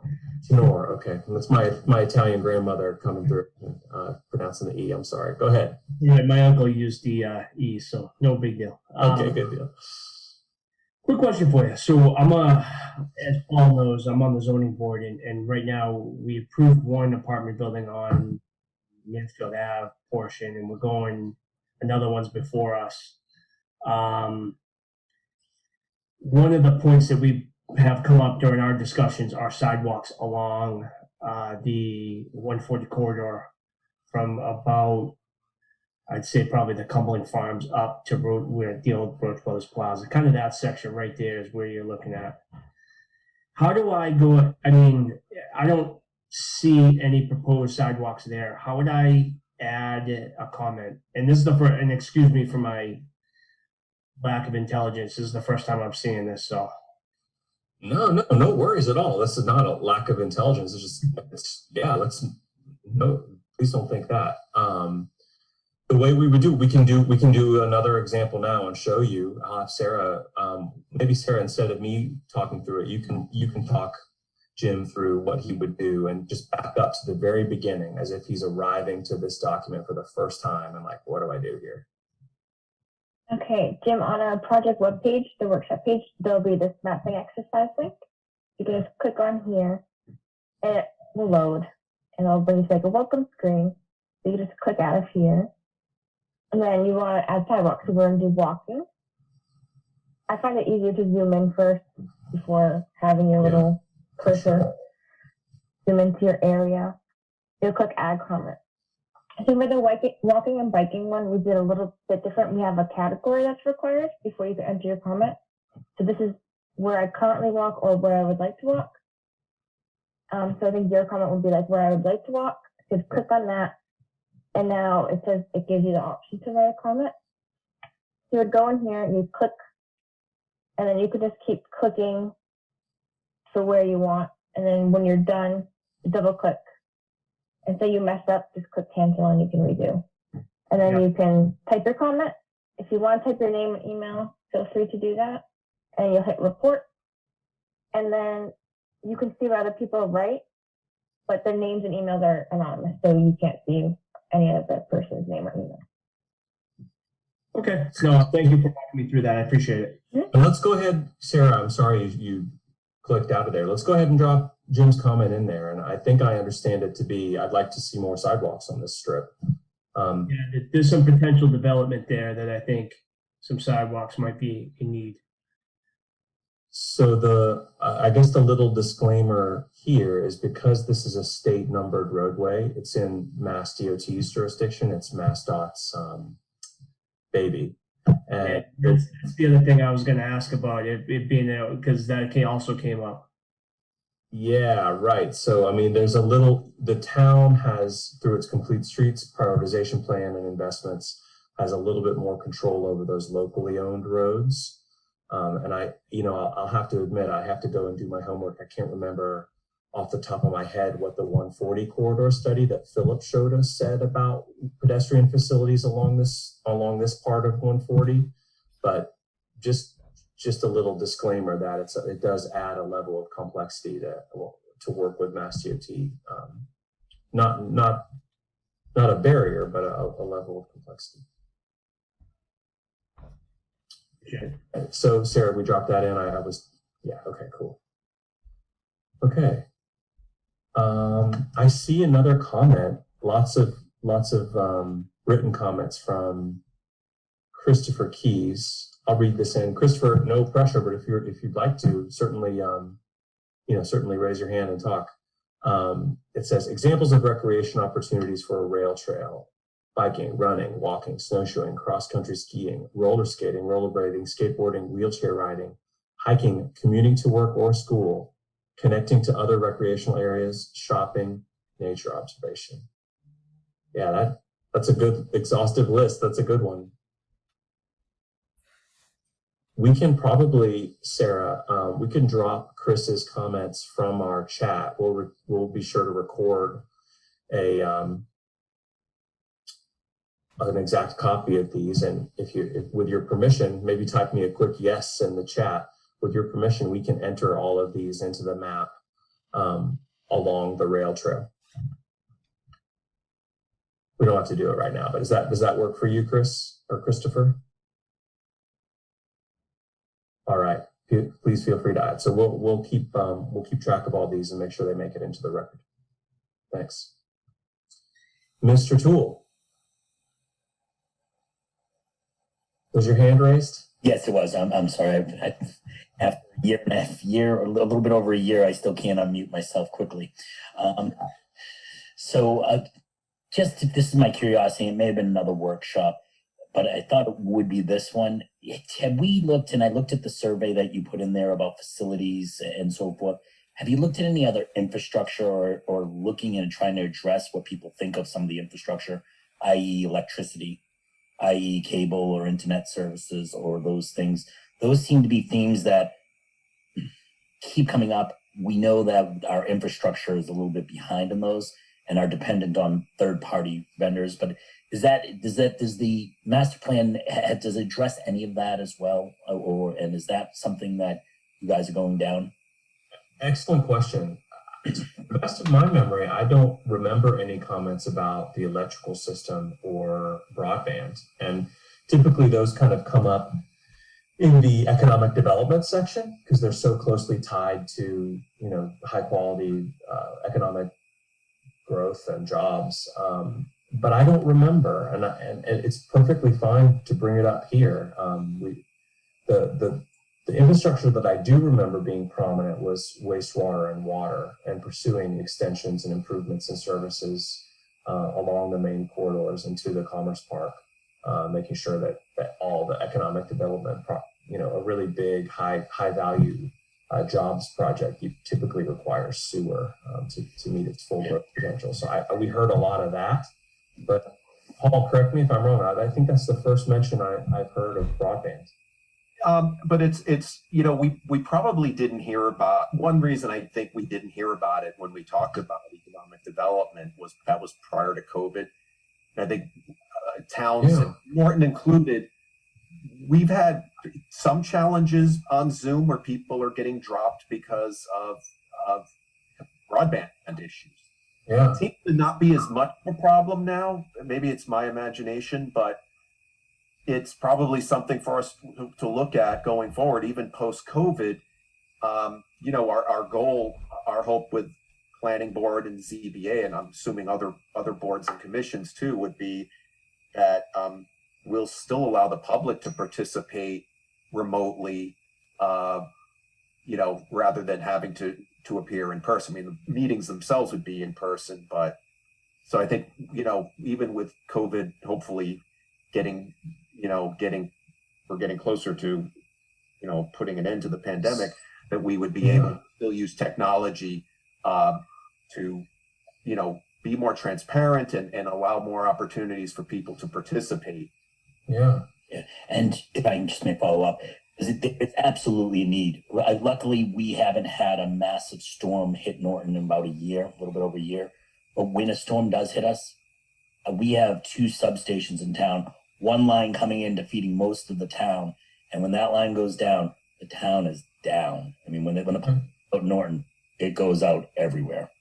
Okay. That's my Italian grandmother coming through, pronouncing the E. I'm sorry. Go ahead. Yeah, my uncle used the E, so no big deal. Okay, good deal. Quick question for you. So as Paul knows, I'm on the zoning board, and right now we approved one apartment building on Mansfield Ave portion, and we're going, another one's before us. One of the points that we have come up during our discussions are sidewalks along the 140 corridor from about, I'd say probably the Cumberland Farms up to where the old Roach Brothers Plaza. Kind of that section right there is where you're looking at. How do I go? I mean, I don't see any proposed sidewalks there. How would I add a comment? And this is and excuse me for my lack of intelligence. This is the first time I'm seeing this, so. No worries at all. This is not a lack of intelligence. Please don't think that. The way we would we can do another example now and show you. I'll have Sarah, maybe Sarah, instead of me talking through it, you can talk Jim through what he would do and just back up to the very beginning as if he's arriving to this document for the first time and like, what do I do here? Okay, Jim, on our project webpage, the workshop page, there'll be this mapping exercise link. You can just click on here and it will load and it'll bring you to like a welcome screen. So you just click out of here. And then you want to add sidewalks. So we're going to do walking. I find it easier to zoom in first before having your little cursor zoom into your area. You'll click add comment. I think for the walking and biking one, we did a little bit different. We have a category that's required before you can enter your comment. So this is where I currently walk or where I would like to walk. So I think your comment would be like where I would like to walk. So click on that. And now it says it gives you the option to write a comment. So you would go in here and you click, and then you could just keep clicking for where you want. And then when you're done, you double click. And say you mess up, just click cancel and you can redo. And then you can type your comment. If you want to type your name and email, feel free to do that. And you'll hit report. And then you can see what other people write, but their names and emails are anonymous, so you can't see any of the person's name or email. Okay, so thank you for walking me through that. I appreciate it. And let's go ahead, Sarah, I'm sorry you clicked out of there. Let's go ahead and drop Jim's comment in there. And I think I understand it to be, I'd like to see more sidewalks on this strip. There's some potential development there that I think some sidewalks might be in need. So I guess the little disclaimer here is because this is a state numbered roadway, it's in Mass DOT's jurisdiction, it's MassDOT's baby. And that's the other thing I was going to ask about it being there, because that also came up. Yeah, right. So, I mean, the town has, through its complete streets prioritization plan and investments, has a little bit more control over those locally owned roads. And I'll have to admit, I have to go and do my homework. I can't remember off the top of my head what the 140 corridor study that Philip showed us said about pedestrian facilities along this part of 140. But just a little disclaimer that it does add a level of complexity to work with Mass DOT. Not a barrier, but a level of complexity. Okay. So Sarah, we dropped that in. Okay, cool. Okay. I see another comment. Lots of written comments from Christopher Keys. I'll read this in. Christopher, no pressure, but if you'd like to, certainly certainly raise your hand and talk. It says examples of recreation opportunities for a rail trail: biking, running, walking, snowshoeing, cross-country skiing, roller skating, rollerblading, skateboarding, wheelchair riding, hiking, commuting to work or school, connecting to other recreational areas, shopping, nature observation. Yeah, that's a good exhaustive list. That's a good one. We can probably, Sarah, we can drop Chris's comments from our chat. We'll be sure to record an exact copy of these, and if with your permission, maybe type me a quick yes in the chat. With your permission, we can enter all of these into the map along the rail trail. We don't have to do it right now, but does that work for you, Chris or Christopher? All right, please feel free to add. So we'll keep track of all these and make sure they make it into the record. Thanks. Mr. Toole, was your hand raised? Yes, it was. I'm sorry. After a year and a half, a little bit over a year, I still can't unmute myself quickly. Just this is my curiosity. It may have been another workshop, but I thought it would be this one. Have we looked, and I looked at the survey that you put in there about facilities and so forth. Have you looked at any other infrastructure or looking and trying to address what people think of some of the infrastructure, i.e. electricity, i.e. cable or internet services or those things? Those seem to be themes that keep coming up. We know that our infrastructure is a little bit behind in those and are dependent on third-party vendors. But does the master plan, does it address any of that as well? And is that something that you guys are going down? Excellent question. To the best of my memory, I don't remember any comments about the electrical system or broadband. And typically those kind of come up in the economic development section because they're so closely tied to, high quality economic growth and jobs. But I don't remember, and it's perfectly fine to bring it up here. The infrastructure that I do remember being prominent was wastewater and water, and pursuing extensions and improvements and services along the main corridors into the Commerce Park, making sure that all the economic development, a really big, high value jobs project typically requires sewer to meet its full growth potential. So we heard a lot of that, but Paul, correct me if I'm wrong. I think that's the first mention I've heard of broadband. But it's we probably didn't hear about, one reason I think we didn't hear about it when we talked about economic development was prior to COVID. And I think towns, Norton included, we've had some challenges on Zoom where people are getting dropped because of broadband issues. Yeah. It seems to not be as much of a problem now. Maybe it's my imagination, but it's probably something for us to look at going forward, even post-COVID. Our goal, our hope with Planning Board and ZBA, and I'm assuming other boards and commissions too, would be that we'll still allow the public to participate remotely, rather than having to appear in person. I mean, the meetings themselves would be in person, but so I think, even with COVID, hopefully we're getting closer to, putting an end to the pandemic, that we would be able to still use technology to, be more transparent and allow more opportunities for people to participate. Yeah. And if I can just may follow up, it's absolutely a need. Luckily, we haven't had a massive storm hit Norton in about a little bit over a year. But when a storm does hit us, we have 2 substations in town, one line coming in to feeding most of the town. And when that line goes down, the town is down. I mean, when the pump out Norton, it goes out everywhere.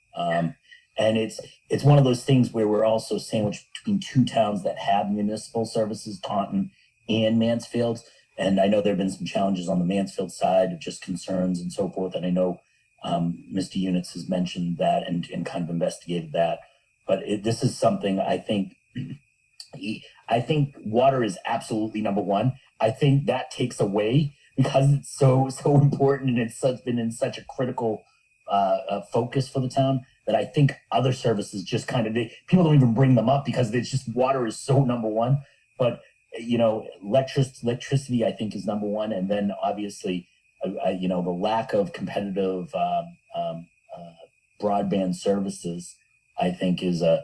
And it's one of those things where we're also sandwiched between 2 towns that have municipal services, Taunton and Mansfield. And I know there have been some challenges on the Mansfield side of just concerns and so forth. And I know Mr. Units has mentioned that and kind of investigated that. But this is something I think water is absolutely number one. I think that takes away because it's so important and it's been in such a critical focus for the town that I think other services just kind of people don't even bring them up because it's just water is so number one. But electricity I think is number one, and then obviously the lack of competitive broadband services I think is a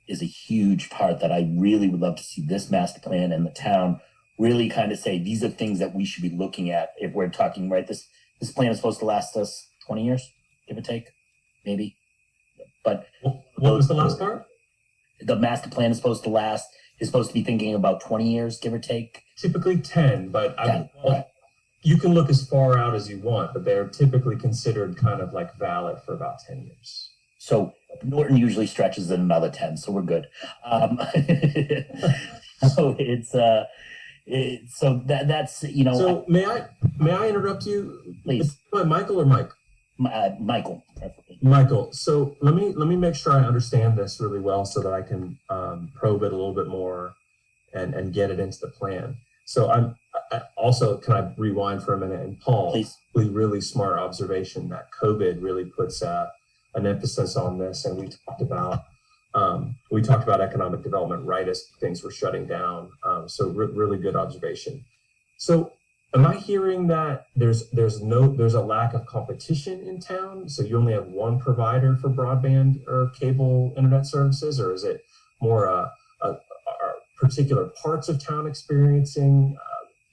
huge part that I really would love to see this master plan and the town really kind of say these are things that we should be looking at if we're talking right. This plan is supposed to last us 20 years, give or take, maybe. But what was the last part? The master plan is supposed to be thinking about 20 years, give or take. Typically 10, but 10, okay. You can look as far out as you want, but they're typically considered kind of like valid for about 10 years. So Norton usually stretches it another 10, so we're good. So that's So may I interrupt you, please? Michael or Mike? Michael. Michael. So let me make sure I understand this really well so that I can probe it a little bit more and get it into the plan. So can I rewind for a minute? And Paul, please. Really smart observation that COVID really puts an emphasis on this, and we talked about economic development right as things were shutting down. So really good observation. So am I hearing that there's a lack of competition in town? So you only have one provider for broadband or cable internet services, or is it more are particular parts of town experiencing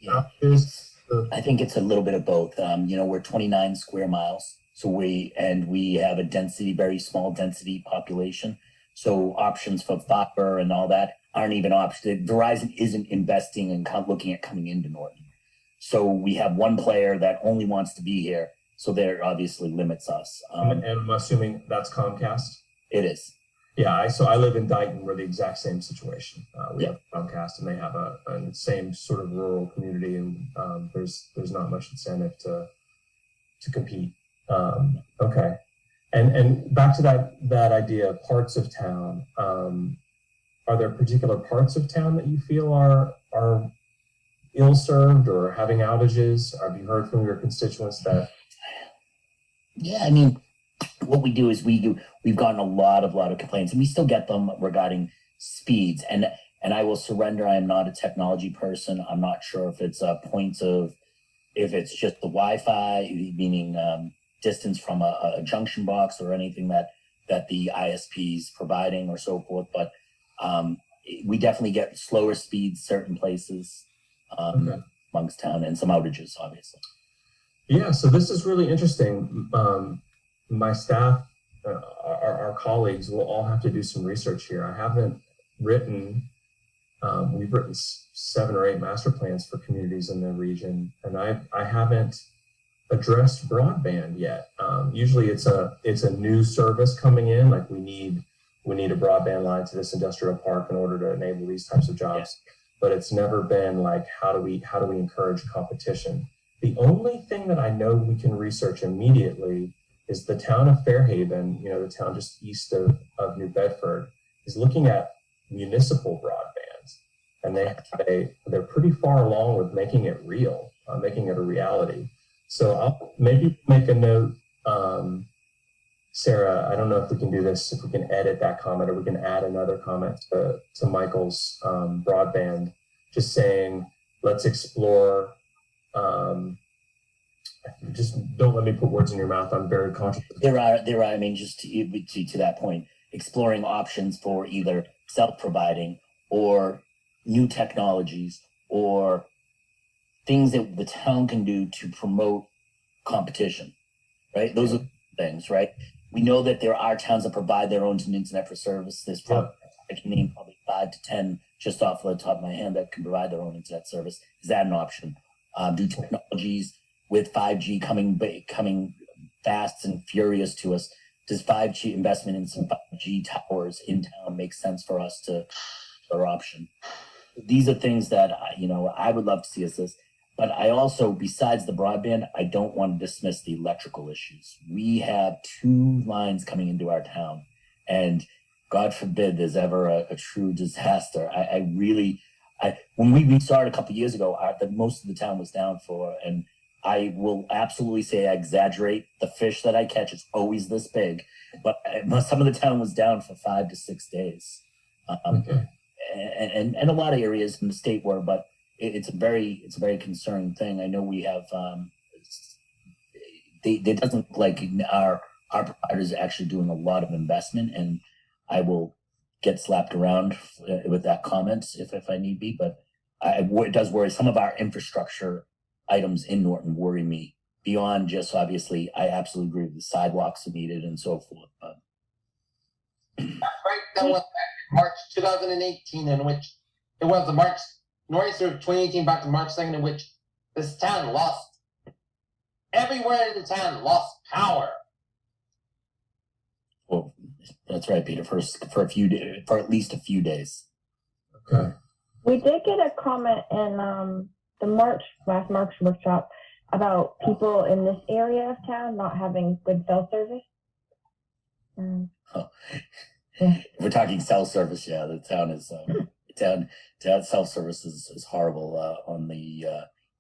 outages? I think it's a little bit of both. We're 29 square miles. So we have a very small density population. So options for fiber and all that aren't even options. Verizon isn't investing and looking at coming into Norton. So we have one player that only wants to be here. So there obviously limits us. And I'm assuming that's Comcast? It is. Yeah, so I live in Dighton. We're the exact same situation. We have Comcast, and they have a same sort of rural community, and there's not much incentive to compete. Okay, and back to that idea of parts of town. Are there particular parts of town that you feel are ill-served or having outages? Have you heard from your constituents that? Yeah, I mean, what we do is we've gotten a lot of complaints, and we still get them regarding speeds. And I will surrender. I am not a technology person. I'm not sure if it's if it's just the Wi-Fi, meaning distance from a junction box or anything that the ISP is providing or so forth. But we definitely get slower speeds certain places amongst town, and some outages, obviously. Yeah, so this is really interesting. My staff, our colleagues will all have to do some research here. I haven't written, we've written 7 or 8 master plans for communities in the region, and I haven't addressed broadband yet. Usually it's a new service coming in, like we need a broadband line to this industrial park in order to enable these types of jobs. Yeah. But it's never been like, how do we encourage competition? The only thing that I know we can research immediately is the town of Fairhaven, the town just east of New Bedford, is looking at municipal broadbands, and they're pretty far along with making it real, making it a reality. So I'll maybe make a note, Sarah, I don't know if we can do this, if we can edit that comment, or we can add another comment to Michael's broadband, just saying, let's explore, just don't let me put words in your mouth. I'm very conscious. There are, I mean, just to that point, exploring options for either self-providing or new technologies or things that the town can do to promote competition, right? Those are things, right? We know that there are towns that provide their own internet for service. There's probably, I can name probably 5 to 10 just off the top of my hand that can provide their own internet service. Is that an option? Do technologies with 5G coming fast and furious to us? Does 5G investment in some 5G towers in town make sense for us to our option? These are things that I would love to see us this. But I also, besides the broadband, I don't want to dismiss the electrical issues. We have 2 lines coming into our town, and God forbid there's ever a true disaster. When we restarted a couple of years ago, most of the town was down for, and I will absolutely say I exaggerate. The fish that I catch is always this big, but some of the town was down for 5 to 6 days. Okay. And a lot of areas in the state were, but it's a very concerning thing. I know we have, it doesn't look like our providers are actually doing a lot of investment, and I will get slapped around with that comment if I need be, but it does worry. Some of our infrastructure items in Norton worry me beyond just, obviously, I absolutely agree with the sidewalks are needed and so forth. But Right, that was back in March 2018, in which it was the nor'easter of 2018 back to March 2nd, in which this town lost, everywhere in the town lost power. well, that's right, Peter, for at least a few days. Okay. We did get a comment in the last March workshop about people in this area of town not having good cell service. If we're talking cell service, yeah, the town is town cell service is horrible on the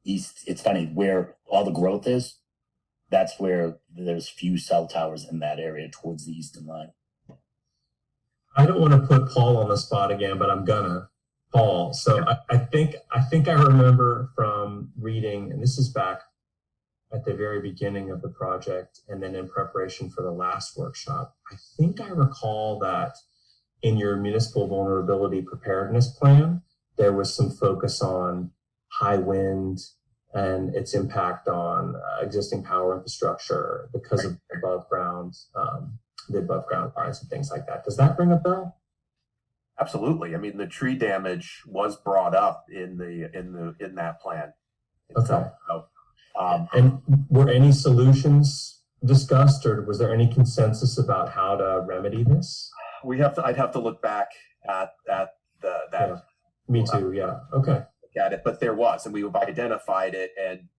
east. It's funny where all the growth is. That's where there's few cell towers in that area towards the eastern line. I don't want to put Paul on the spot again, but I'm gonna. Paul. So I think I remember from reading, and this is back at the very beginning of the project and then in preparation for the last workshop, I think I recall that in your municipal vulnerability preparedness plan, there was some focus on high wind and its impact on existing power infrastructure because of the above ground lines and things like that. Does that ring a bell? Absolutely. I mean, the tree damage was brought up in that plan. Okay. So, and were any solutions discussed, or was there any consensus about how to remedy this? I'd have to look back at that. Yeah. Me too. Yeah. Okay. Look at it, but there was, and we've identified it. And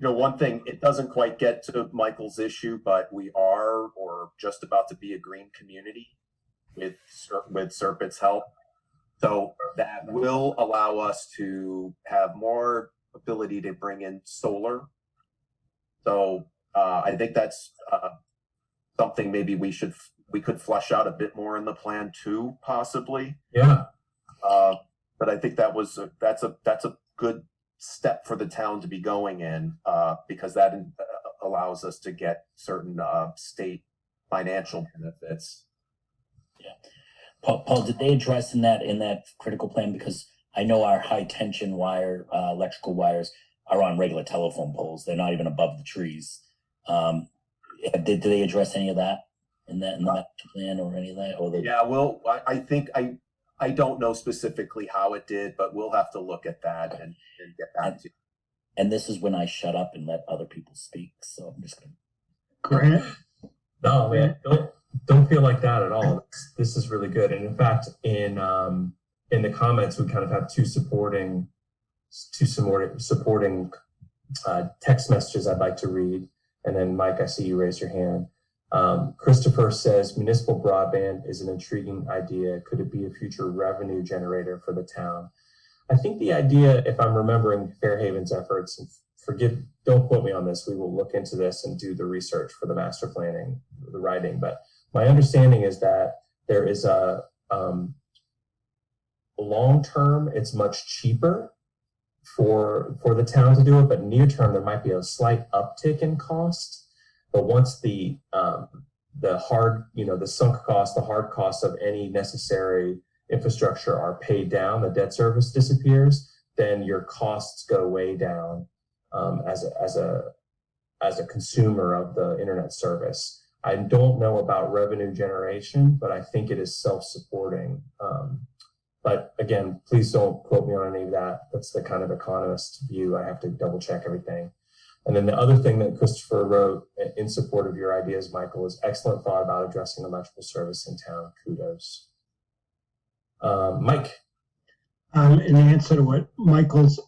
one thing, it doesn't quite get to Michael's issue, but we are, or just about to be, a green community with Serpent's help. So that will allow us to have more ability to bring in solar. So I think that's something maybe we could flesh out a bit more in the plan too, possibly. Yeah. But I think that's a good step for the town to be going in, because that allows us to get certain state financial benefits. Yeah. Paul, did they address in that critical plan? Because I know our high tension wire, electrical wires are on regular telephone poles. They're not even above the trees. Did they address any of that in the master plan or any of that? Yeah, well, I think I don't know specifically how it did, but we'll have to look at that and get back to you. And this is when I shut up and let other people speak. So I'm just going to. Grant? No, man, don't feel like that at all. This is really good. And in fact, in the comments, we kind of have two supporting text messages I'd like to read. And then Mike, I see you raise your hand. Christopher says, municipal broadband is an intriguing idea. Could it be a future revenue generator for the town? I think the idea, if I'm remembering Fairhaven's efforts, and don't quote me on this, we will look into this and do the research for the master planning, the writing. But my understanding is that there is a long term, it's much cheaper for the town to do it, but near term, there might be a slight uptick in cost. But once the sunk cost, the hard cost of any necessary infrastructure are paid down, the debt service disappears, then your costs go way down as a consumer of the internet service. I don't know about revenue generation, but I think it is self-supporting. But again, please don't quote me on any of that. That's the kind of economist view. I have to double check everything. And then the other thing that Christopher wrote in support of your ideas, Michael, is excellent thought about addressing electrical service in town. Kudos. Mike. In answer to what Michael's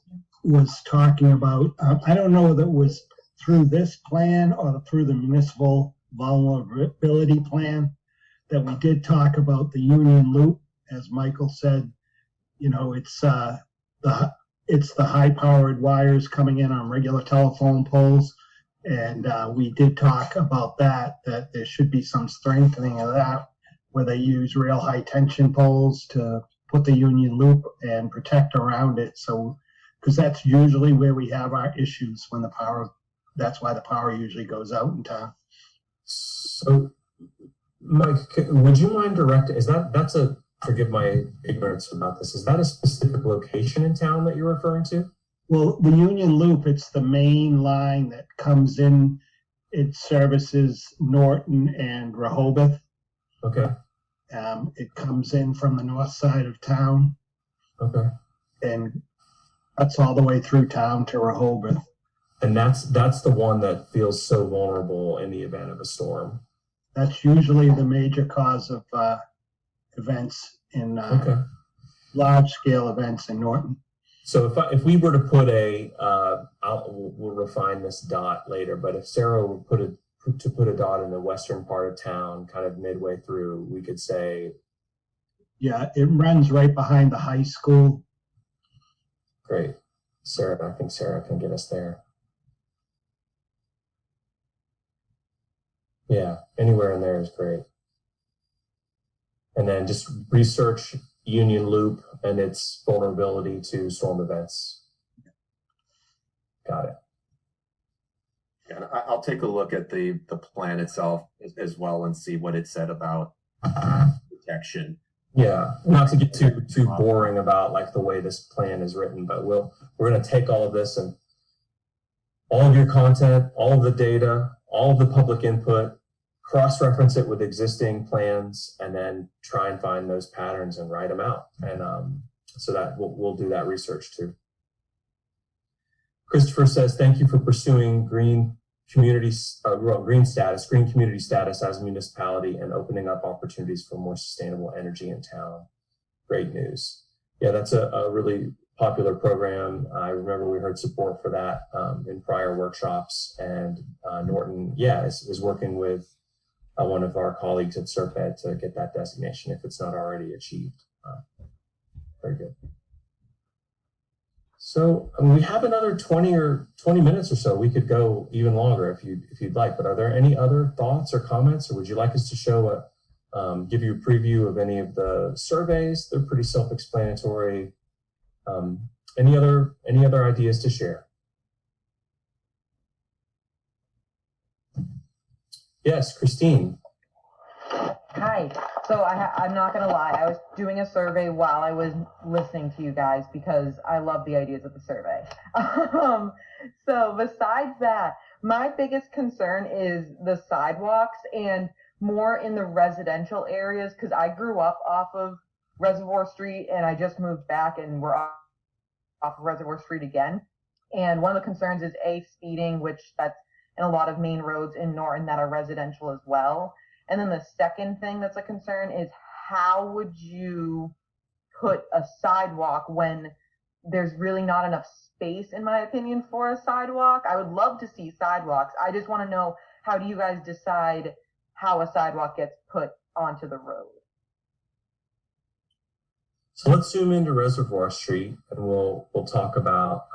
was talking about, I don't know whether it was through this plan or through the municipal vulnerability plan, that we did talk about the Union Loop. As Michael said, you know, it's the high-powered wires coming in on regular telephone poles. And we did talk about that there should be some strengthening of that, where they use real high tension poles to put the Union Loop and protect around it. So, because that's usually where we have our issues when that's why the power usually goes out in town. So, Mike, would you mind forgive my ignorance about this, is that a specific location in town that you're referring to? Well, the Union Loop, it's the main line that comes in. It services Norton and Rehoboth. Okay. It comes in from the north side of town. Okay. And that's all the way through town to Rehoboth. And that's the one that feels so vulnerable in the event of a storm. That's usually the major cause of events in large-scale events in Norton. So if we were to put we'll refine this dot later, but if Sarah would put a dot in the western part of town, kind of midway through, we could say. Yeah, it runs right behind the high school. Great. I think Sarah can get us there. Yeah, anywhere in there is great. And then just research Union Loop and its vulnerability to storm events. Got it. And I'll take a look at the plan itself as well and see what it said about protection. Yeah, not to get too boring about like the way this plan is written, but we're going to take all of this and all of your content, all of the data, all of the public input, cross-reference it with existing plans, and then try and find those patterns and write them out. And so that we'll do that research too. Christopher says, thank you for pursuing green community status as a municipality and opening up opportunities for more sustainable energy in town. Great news. Yeah, that's a really popular program. I remember we heard support for that in prior workshops, and Norton, is working with one of our colleagues at SERPED to get that designation if it's not already achieved. Very good. So we have another 20 minutes or so. We could go even longer if you'd like, but are there any other thoughts or comments, or would you like us to show give you a preview of any of the surveys? They're pretty self-explanatory. Any other ideas to share? Yes, Christine. Hi. So I'm not going to lie. I was doing a survey while I was listening to you guys because I love the ideas of the survey. So besides that, my biggest concern is the sidewalks and more in the residential areas, because I grew up off of Reservoir Street and I just moved back and we're off of Reservoir Street again. And one of the concerns is speeding, which that's in a lot of main roads in Norton that are residential as well. And then the second thing that's a concern is how would you put a sidewalk when there's really not enough space, in my opinion, for a sidewalk? I would love to see sidewalks. I just want to know, how do you guys decide how a sidewalk gets put onto the road? So let's zoom into Reservoir Street and we'll talk about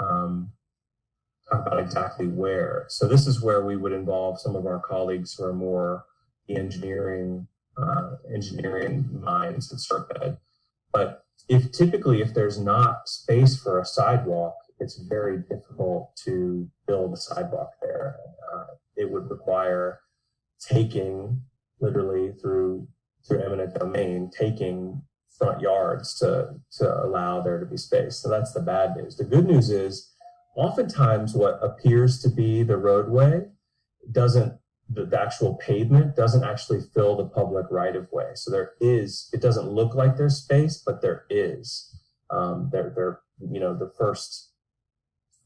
exactly where. So this is where we would involve some of our colleagues who are more the engineering minds at SERPED. But if there's not space for a sidewalk, it's very difficult to build a sidewalk there. It would require taking, literally through eminent domain, taking front yards to allow there to be space. So that's the bad news. The good news is oftentimes what appears to be the roadway the actual pavement doesn't actually fill the public right of way. So it doesn't look like there's space, but there is. The first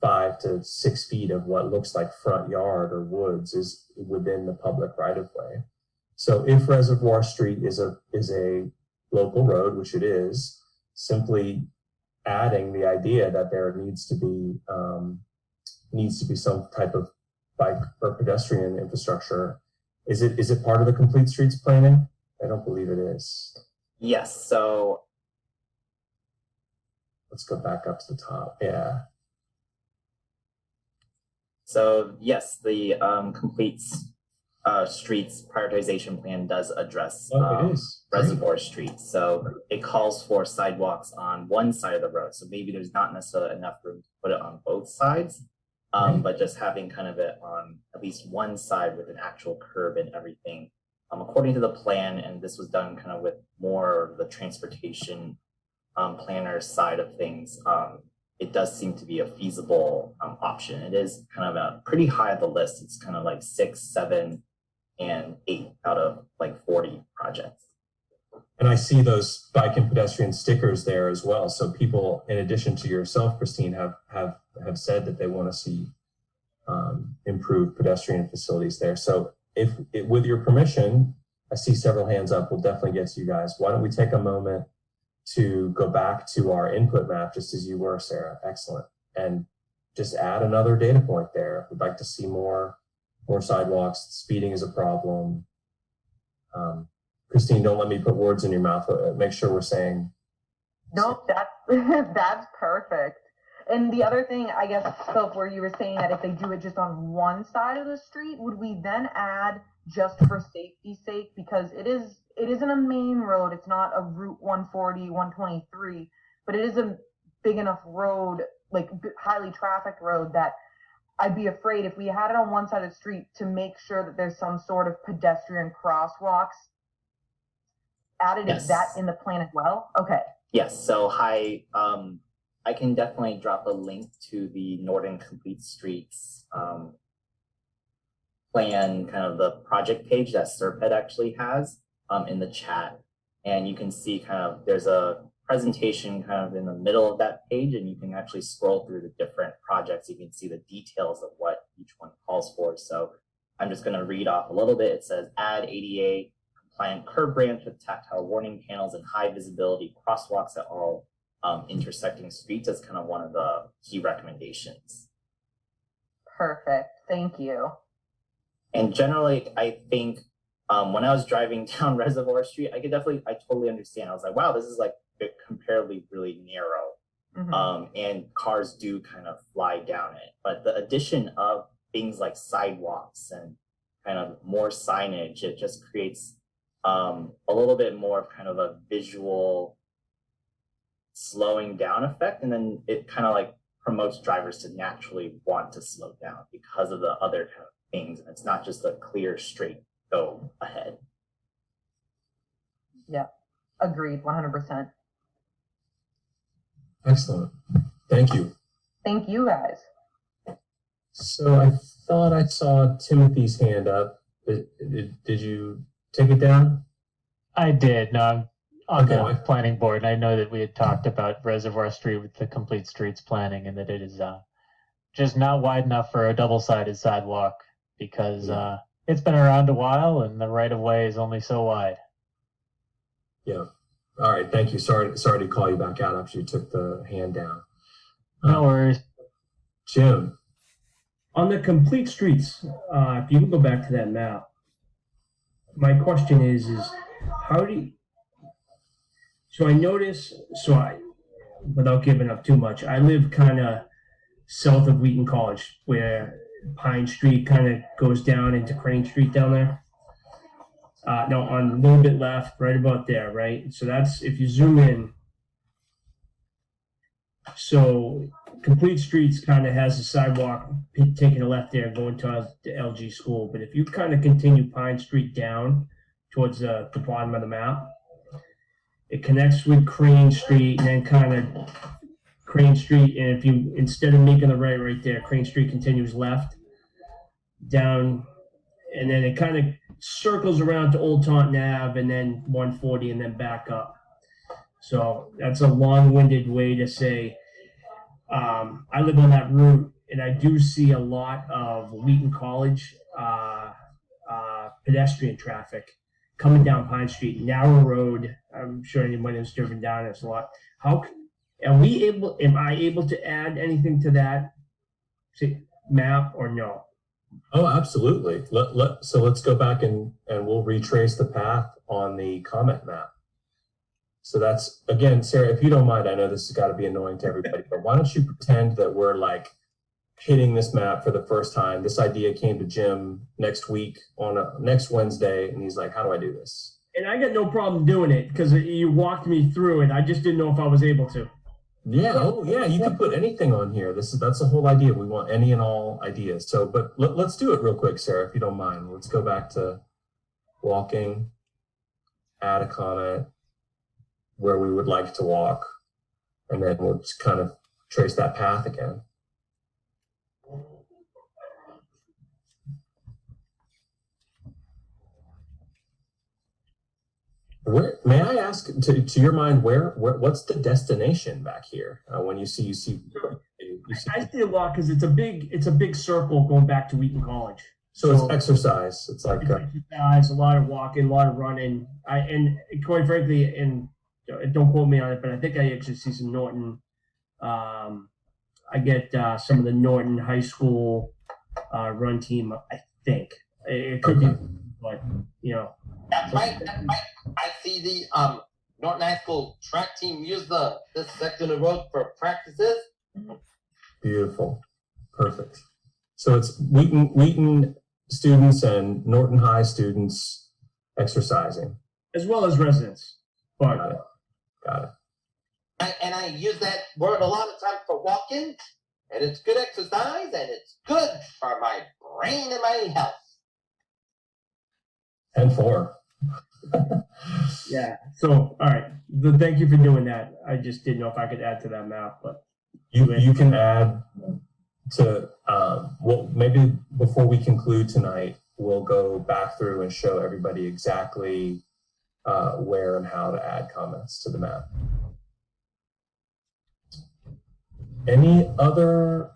5 to 6 feet of what looks like front yard or woods is within the public right of way. So if Reservoir Street is a local road, which it is, simply adding the idea that there needs to be some type of bike or pedestrian infrastructure. Is it part of the complete streets planning? I don't believe it is. Yes. So let's go back up to the top. Yeah. So yes, the complete streets prioritization plan does address it is. Reservoir Street. So it calls for sidewalks on one side of the road. So maybe there's not necessarily enough room to put it on both sides, but just having kind of it on at least one side with an actual curb and everything. According to the plan, and this was done kind of with more of the transportation planner side of things, it does seem to be a feasible option. It is kind of a pretty high on the list. It's kind of like 6, 7, and 8 out of like 40 projects. And I see those bike and pedestrian stickers there as well. So people, in addition to yourself, Christine, have said that they want to see improved pedestrian facilities there. So if with your permission, I see several hands up. We'll definitely get to you guys. Why don't we take a moment to go back to our input map, just as you were, Sarah. Excellent. And just add another data point there. We'd like to see more sidewalks. Speeding is a problem. Christine, don't let me put words in your mouth. Make sure we're saying. Nope, that's perfect. And the other thing, I guess, Phil, where you were saying that if they do it just on one side of the street, would we then add just for safety's sake? Because it isn't a main road. It's not a Route 140, 123, but it is a big enough road, like highly trafficked road, that I'd be afraid if we had it on one side of the street to make sure that there's some sort of pedestrian crosswalks added. Yes. Is that in the plan as well? Okay. Yes. So I can definitely drop a link to the Norton Complete Streets plan, kind of the project page that Serped actually has in the chat. And you can see kind of, there's a presentation kind of in the middle of that page, and you can actually scroll through the different projects. You can see the details of what each one calls for. So I'm just going to read off a little bit. It says add ADA compliant curb ramps with tactile warning panels and high visibility crosswalks at all intersecting streets as kind of one of the key recommendations. Perfect. Thank you. And generally, I think when I was driving down Reservoir Street, I totally understand. I was like, wow, this is like comparably really narrow. And cars do kind of fly down it. But the addition of things like sidewalks and kind of more signage, it just creates a little bit more of kind of a visual slowing down effect. And then it kind of like promotes drivers to naturally want to slow down because of the other kind of things. And it's not just a clear, straight go ahead. Yeah, agreed, 100%. Excellent. Thank you. Thank you, guys. So I thought I saw Timothy's hand up. Did you take it down? I did. No, I'm on Okay. the planning board, and I know that we had talked about Reservoir Street with the complete streets planning, and that it is just not wide enough for a double-sided sidewalk because it's been around a while, and the right-of-way is only so wide. Yeah. All right. Thank you. Sorry to call you back out after you took the hand down. No worries. Jim. On the complete streets, if you can go back to that map, my question is how do you, so I notice, without giving up too much, I live kind of south of Wheaton College, where Pine Street kind of goes down into Crane Street down there. No, on a little bit left, right about there, right? So that's, if you zoom in, so complete streets kind of has a sidewalk taking a left there going to the LG school. But if you kind of continue Pine Street down towards the bottom of the map, it connects with Crane Street and then kind of Crane Street. And if you, instead of making the right there, Crane Street continues left down, and then it kind of circles around to Old Taunton Ave and then 140 and then back up. So that's a long-winded way to say, I live on that route, and I do see a lot of Wheaton College pedestrian traffic coming down Pine Street, narrow road. I'm sure anyone who's driven down it's a lot. Am I able to add anything to that map or no? Oh, absolutely. So let's go back and we'll retrace the path on the comment map. So that's, again, Sarah, if you don't mind, I know this has got to be annoying to everybody, but why don't you pretend that we're like hitting this map for the first time. This idea came to Jim next week next Wednesday, and he's like, how do I do this? And I got no problem doing it because you walked me through it. I just didn't know if I was able to. Yeah. Oh, yeah. You can put anything on here. That's the whole idea. We want any and all ideas. So, but let's do it real quick, Sarah, if you don't mind. Let's go back to walking, add a comment where we would like to walk, and then we'll just kind of trace that path again. May I ask, to your mind, what's the destination back here? When you see I see a lot because it's a big circle going back to Wheaton College. So it's exercise. It's like exercise, a lot of walking, a lot of running. And quite frankly, and don't quote me on it, but I think I actually see some Norton. I get some of the Norton High School run team. I think it could be, but That's right. I see the Norton High School track team use this section of road for practices. Beautiful, perfect. So it's Wheaton students and Norton High students exercising, as well as residents. But got it. And I use that word a lot of times for walking, and it's good exercise, and it's good for my brain and my health. And for. Yeah. So, all right. Thank you for doing that. I just didn't know if I could add to that map, but you can add to well, maybe before we conclude tonight, we'll go back through and show everybody exactly where and how to add comments to the map. Any other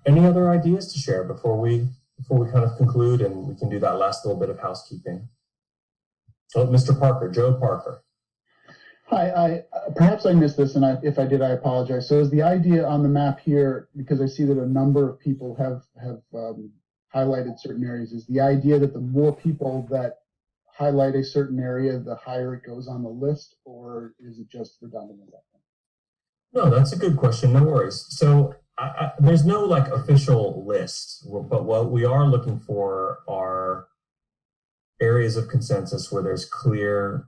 ideas to share before we kind of conclude, and we can do that last little bit of housekeeping? Oh, Mr. Parker, Joe Parker. Hi, perhaps I missed this, and if I did, I apologize. So is the idea on the map here, because I see that a number of people have highlighted certain areas, is the idea that the more people that highlight a certain area, the higher it goes on the list, or is it just redundant at that point? No, that's a good question. No worries. So there's no like official list, but what we are looking for are areas of consensus where there's clear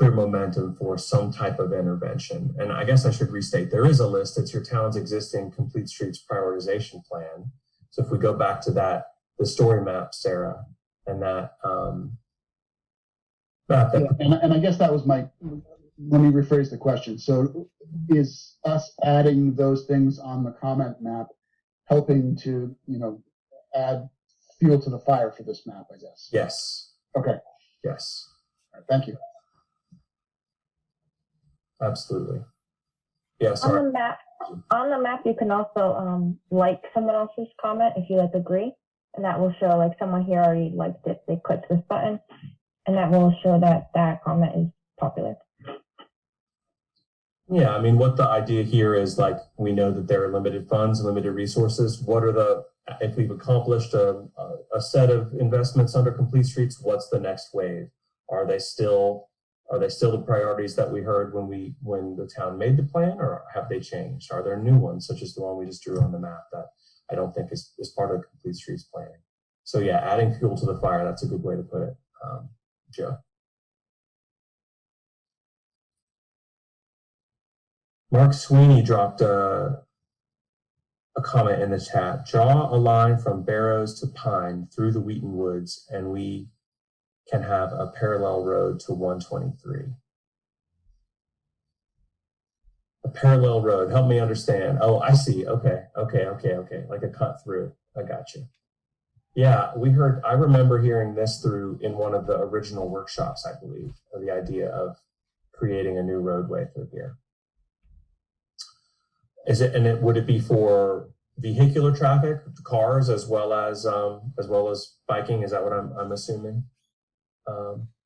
momentum for some type of intervention. And I guess I should restate, there is a list. It's your town's existing complete streets prioritization plan. So if we go back to that, the story map, Sarah, and that map. And I guess that was let me rephrase the question. So is us adding those things on the comment map helping to, add fuel to the fire for this map, I guess? Yes. Okay. Yes. All right, thank you. Absolutely. Yeah, sorry. On the map, you can also like someone else's comment if you agree, and that will show someone here already liked it. They clicked this button, and that will show that comment is popular. Yeah, I mean, what the idea here is we know that there are limited funds and limited resources. What are if we've accomplished a set of investments under complete streets, what's the next wave? Are they still the priorities that we heard when the town made the plan, or have they changed? Are there new ones, such as the one we just drew on the map that I don't think is part of complete streets planning? So yeah, adding fuel to the fire, that's a good way to put it, Joe. Mark Sweeney dropped a comment in the chat. Draw a line from Barrows to Pine through the Wheaton Woods, and we can have a parallel road to 123. A parallel road, help me understand. Oh, I see, okay. Like a cut through, I got you. Yeah, I remember hearing this in one of the original workshops, I believe, of the idea of creating a new roadway through here. Would it be for vehicular traffic, cars, as well as biking? Is that what I'm assuming?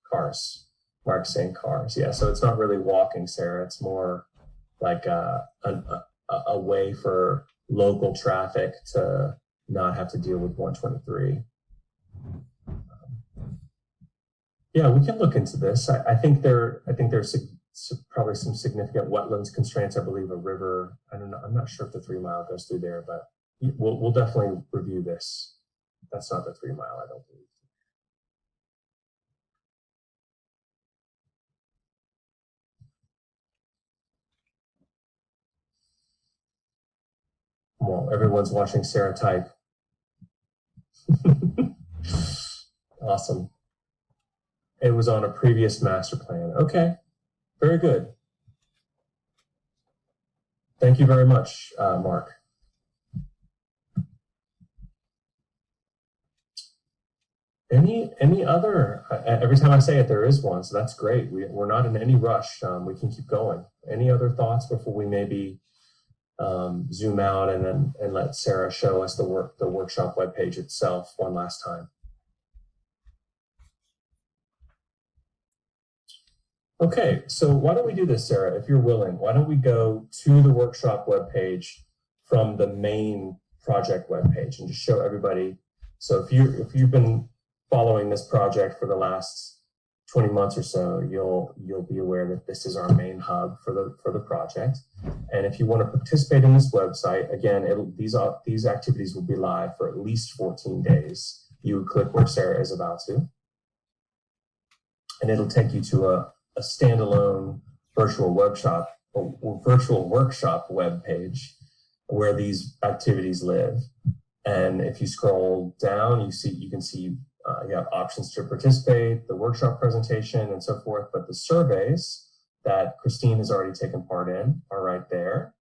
Cars. Mark's saying cars. Yeah, so it's not really walking, Sarah. It's more like a way for local traffic to not have to deal with 123. Yeah, we can look into this. I think there's probably some significant wetlands constraints. I believe a river. I don't know. I'm not sure if the 3 mile goes through there, but we'll definitely review this. That's not the 3 mile, I don't believe. Well, everyone's watching Sarah type. Awesome. It was on a previous master plan. Okay, very good. Thank you very much, Mark. Any other, every time I say it, there is one, so that's great. We're not in any rush. We can keep going. Any other thoughts before we maybe zoom out and let Sarah show us the workshop webpage itself one last time? Okay, so why don't we do this, Sarah, if you're willing? Why don't we go to the workshop webpage from the main project webpage and just show everybody. So if you've been following this project for the last 20 months or so, you'll be aware that this is our main hub for the project. And if you want to participate in this website, again, these activities will be live for at least 14 days. You would click where Sarah is about to, and it'll take you to a standalone virtual workshop web page where these activities live. And if you scroll down, you can see you have options to participate, the workshop presentation, and so forth. But the surveys that Christine has already taken part in are right there.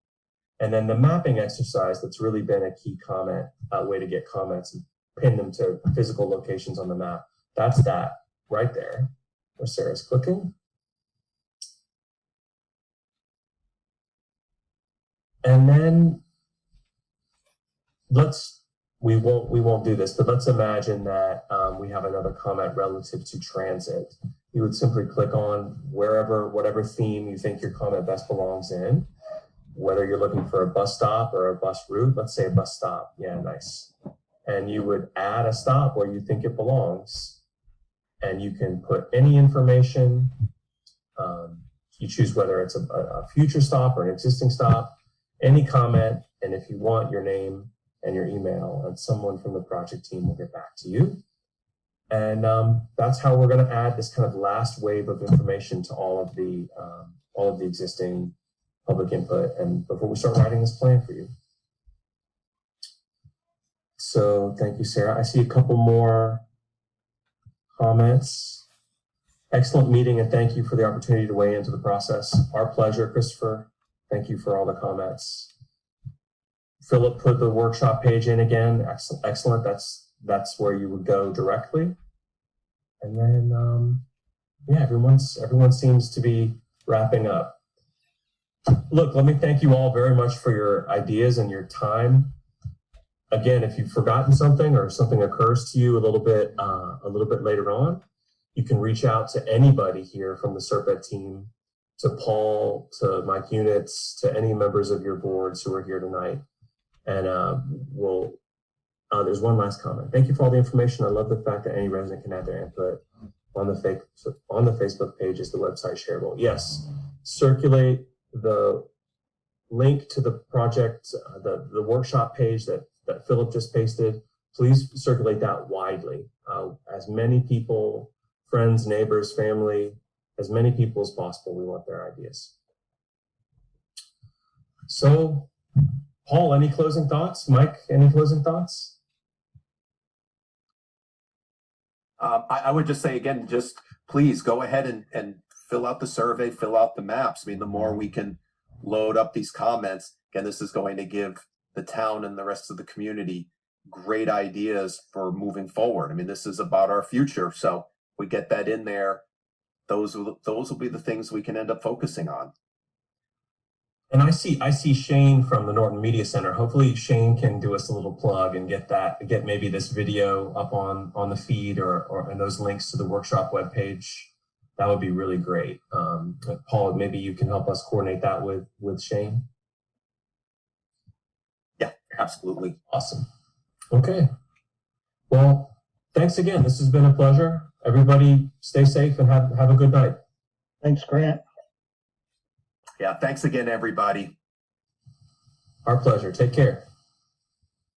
And then the mapping exercise that's really been a key comment, way to get comments and pin them to physical locations on the map. That's that right there where Sarah's clicking. And then we won't do this, but let's imagine that we have another comment relative to transit. You would simply click on whatever theme you think your comment best belongs in, whether you're looking for a bus stop or a bus route. Let's say a bus stop. Yeah, nice. And you would add a stop where you think it belongs, and you can put any information. You choose whether it's a future stop or an existing stop, any comment, and if you want, your name and your email, and someone from the project team will get back to you. And that's how we're going to add this kind of last wave of information to all of the existing public input, and before we start writing this plan for you. So thank you, Sarah. I see a couple more comments. Excellent meeting, and thank you for the opportunity to weigh into the process. Our pleasure, Christopher. Thank you for all the comments. Philip put the workshop page in again. Excellent. That's where you would go directly. And then, yeah, everyone seems to be wrapping up. Look, let me thank you all very much for your ideas and your time. Again, if you've forgotten something or something occurs to you a little bit later on, you can reach out to anybody here from the SERPET team, to Paul, to Mike Units, to any members of your boards who are here tonight. And there's one last comment. Thank you for all the information. I love the fact that any resident can add their input on the Facebook page. Is the website shareable? Yes. Circulate the link to the project, the workshop page that Philip just pasted. Please circulate that widely. As many people, friends, neighbors, family, as many people as possible. We want their ideas. So, Paul, any closing thoughts? Mike, any closing thoughts? I would just say again, just please go ahead and fill out the survey, fill out the maps. I mean, the more we can load up these comments, again, this is going to give the town and the rest of the community great ideas for moving forward. I mean, this is about our future. So we get that in there. Those will be the things we can end up focusing on. And I see Shane from the Norton Media Center. Hopefully Shane can do us a little plug and get maybe this video up on the feed or and those links to the workshop webpage that would be really great. Paul, maybe you can help us coordinate that with Shane. Yeah, absolutely. Awesome. Okay. Well, thanks again. This has been a pleasure. Everybody stay safe and have a good night. Thanks, Grant. Yeah, thanks again, everybody. Our pleasure. Take care.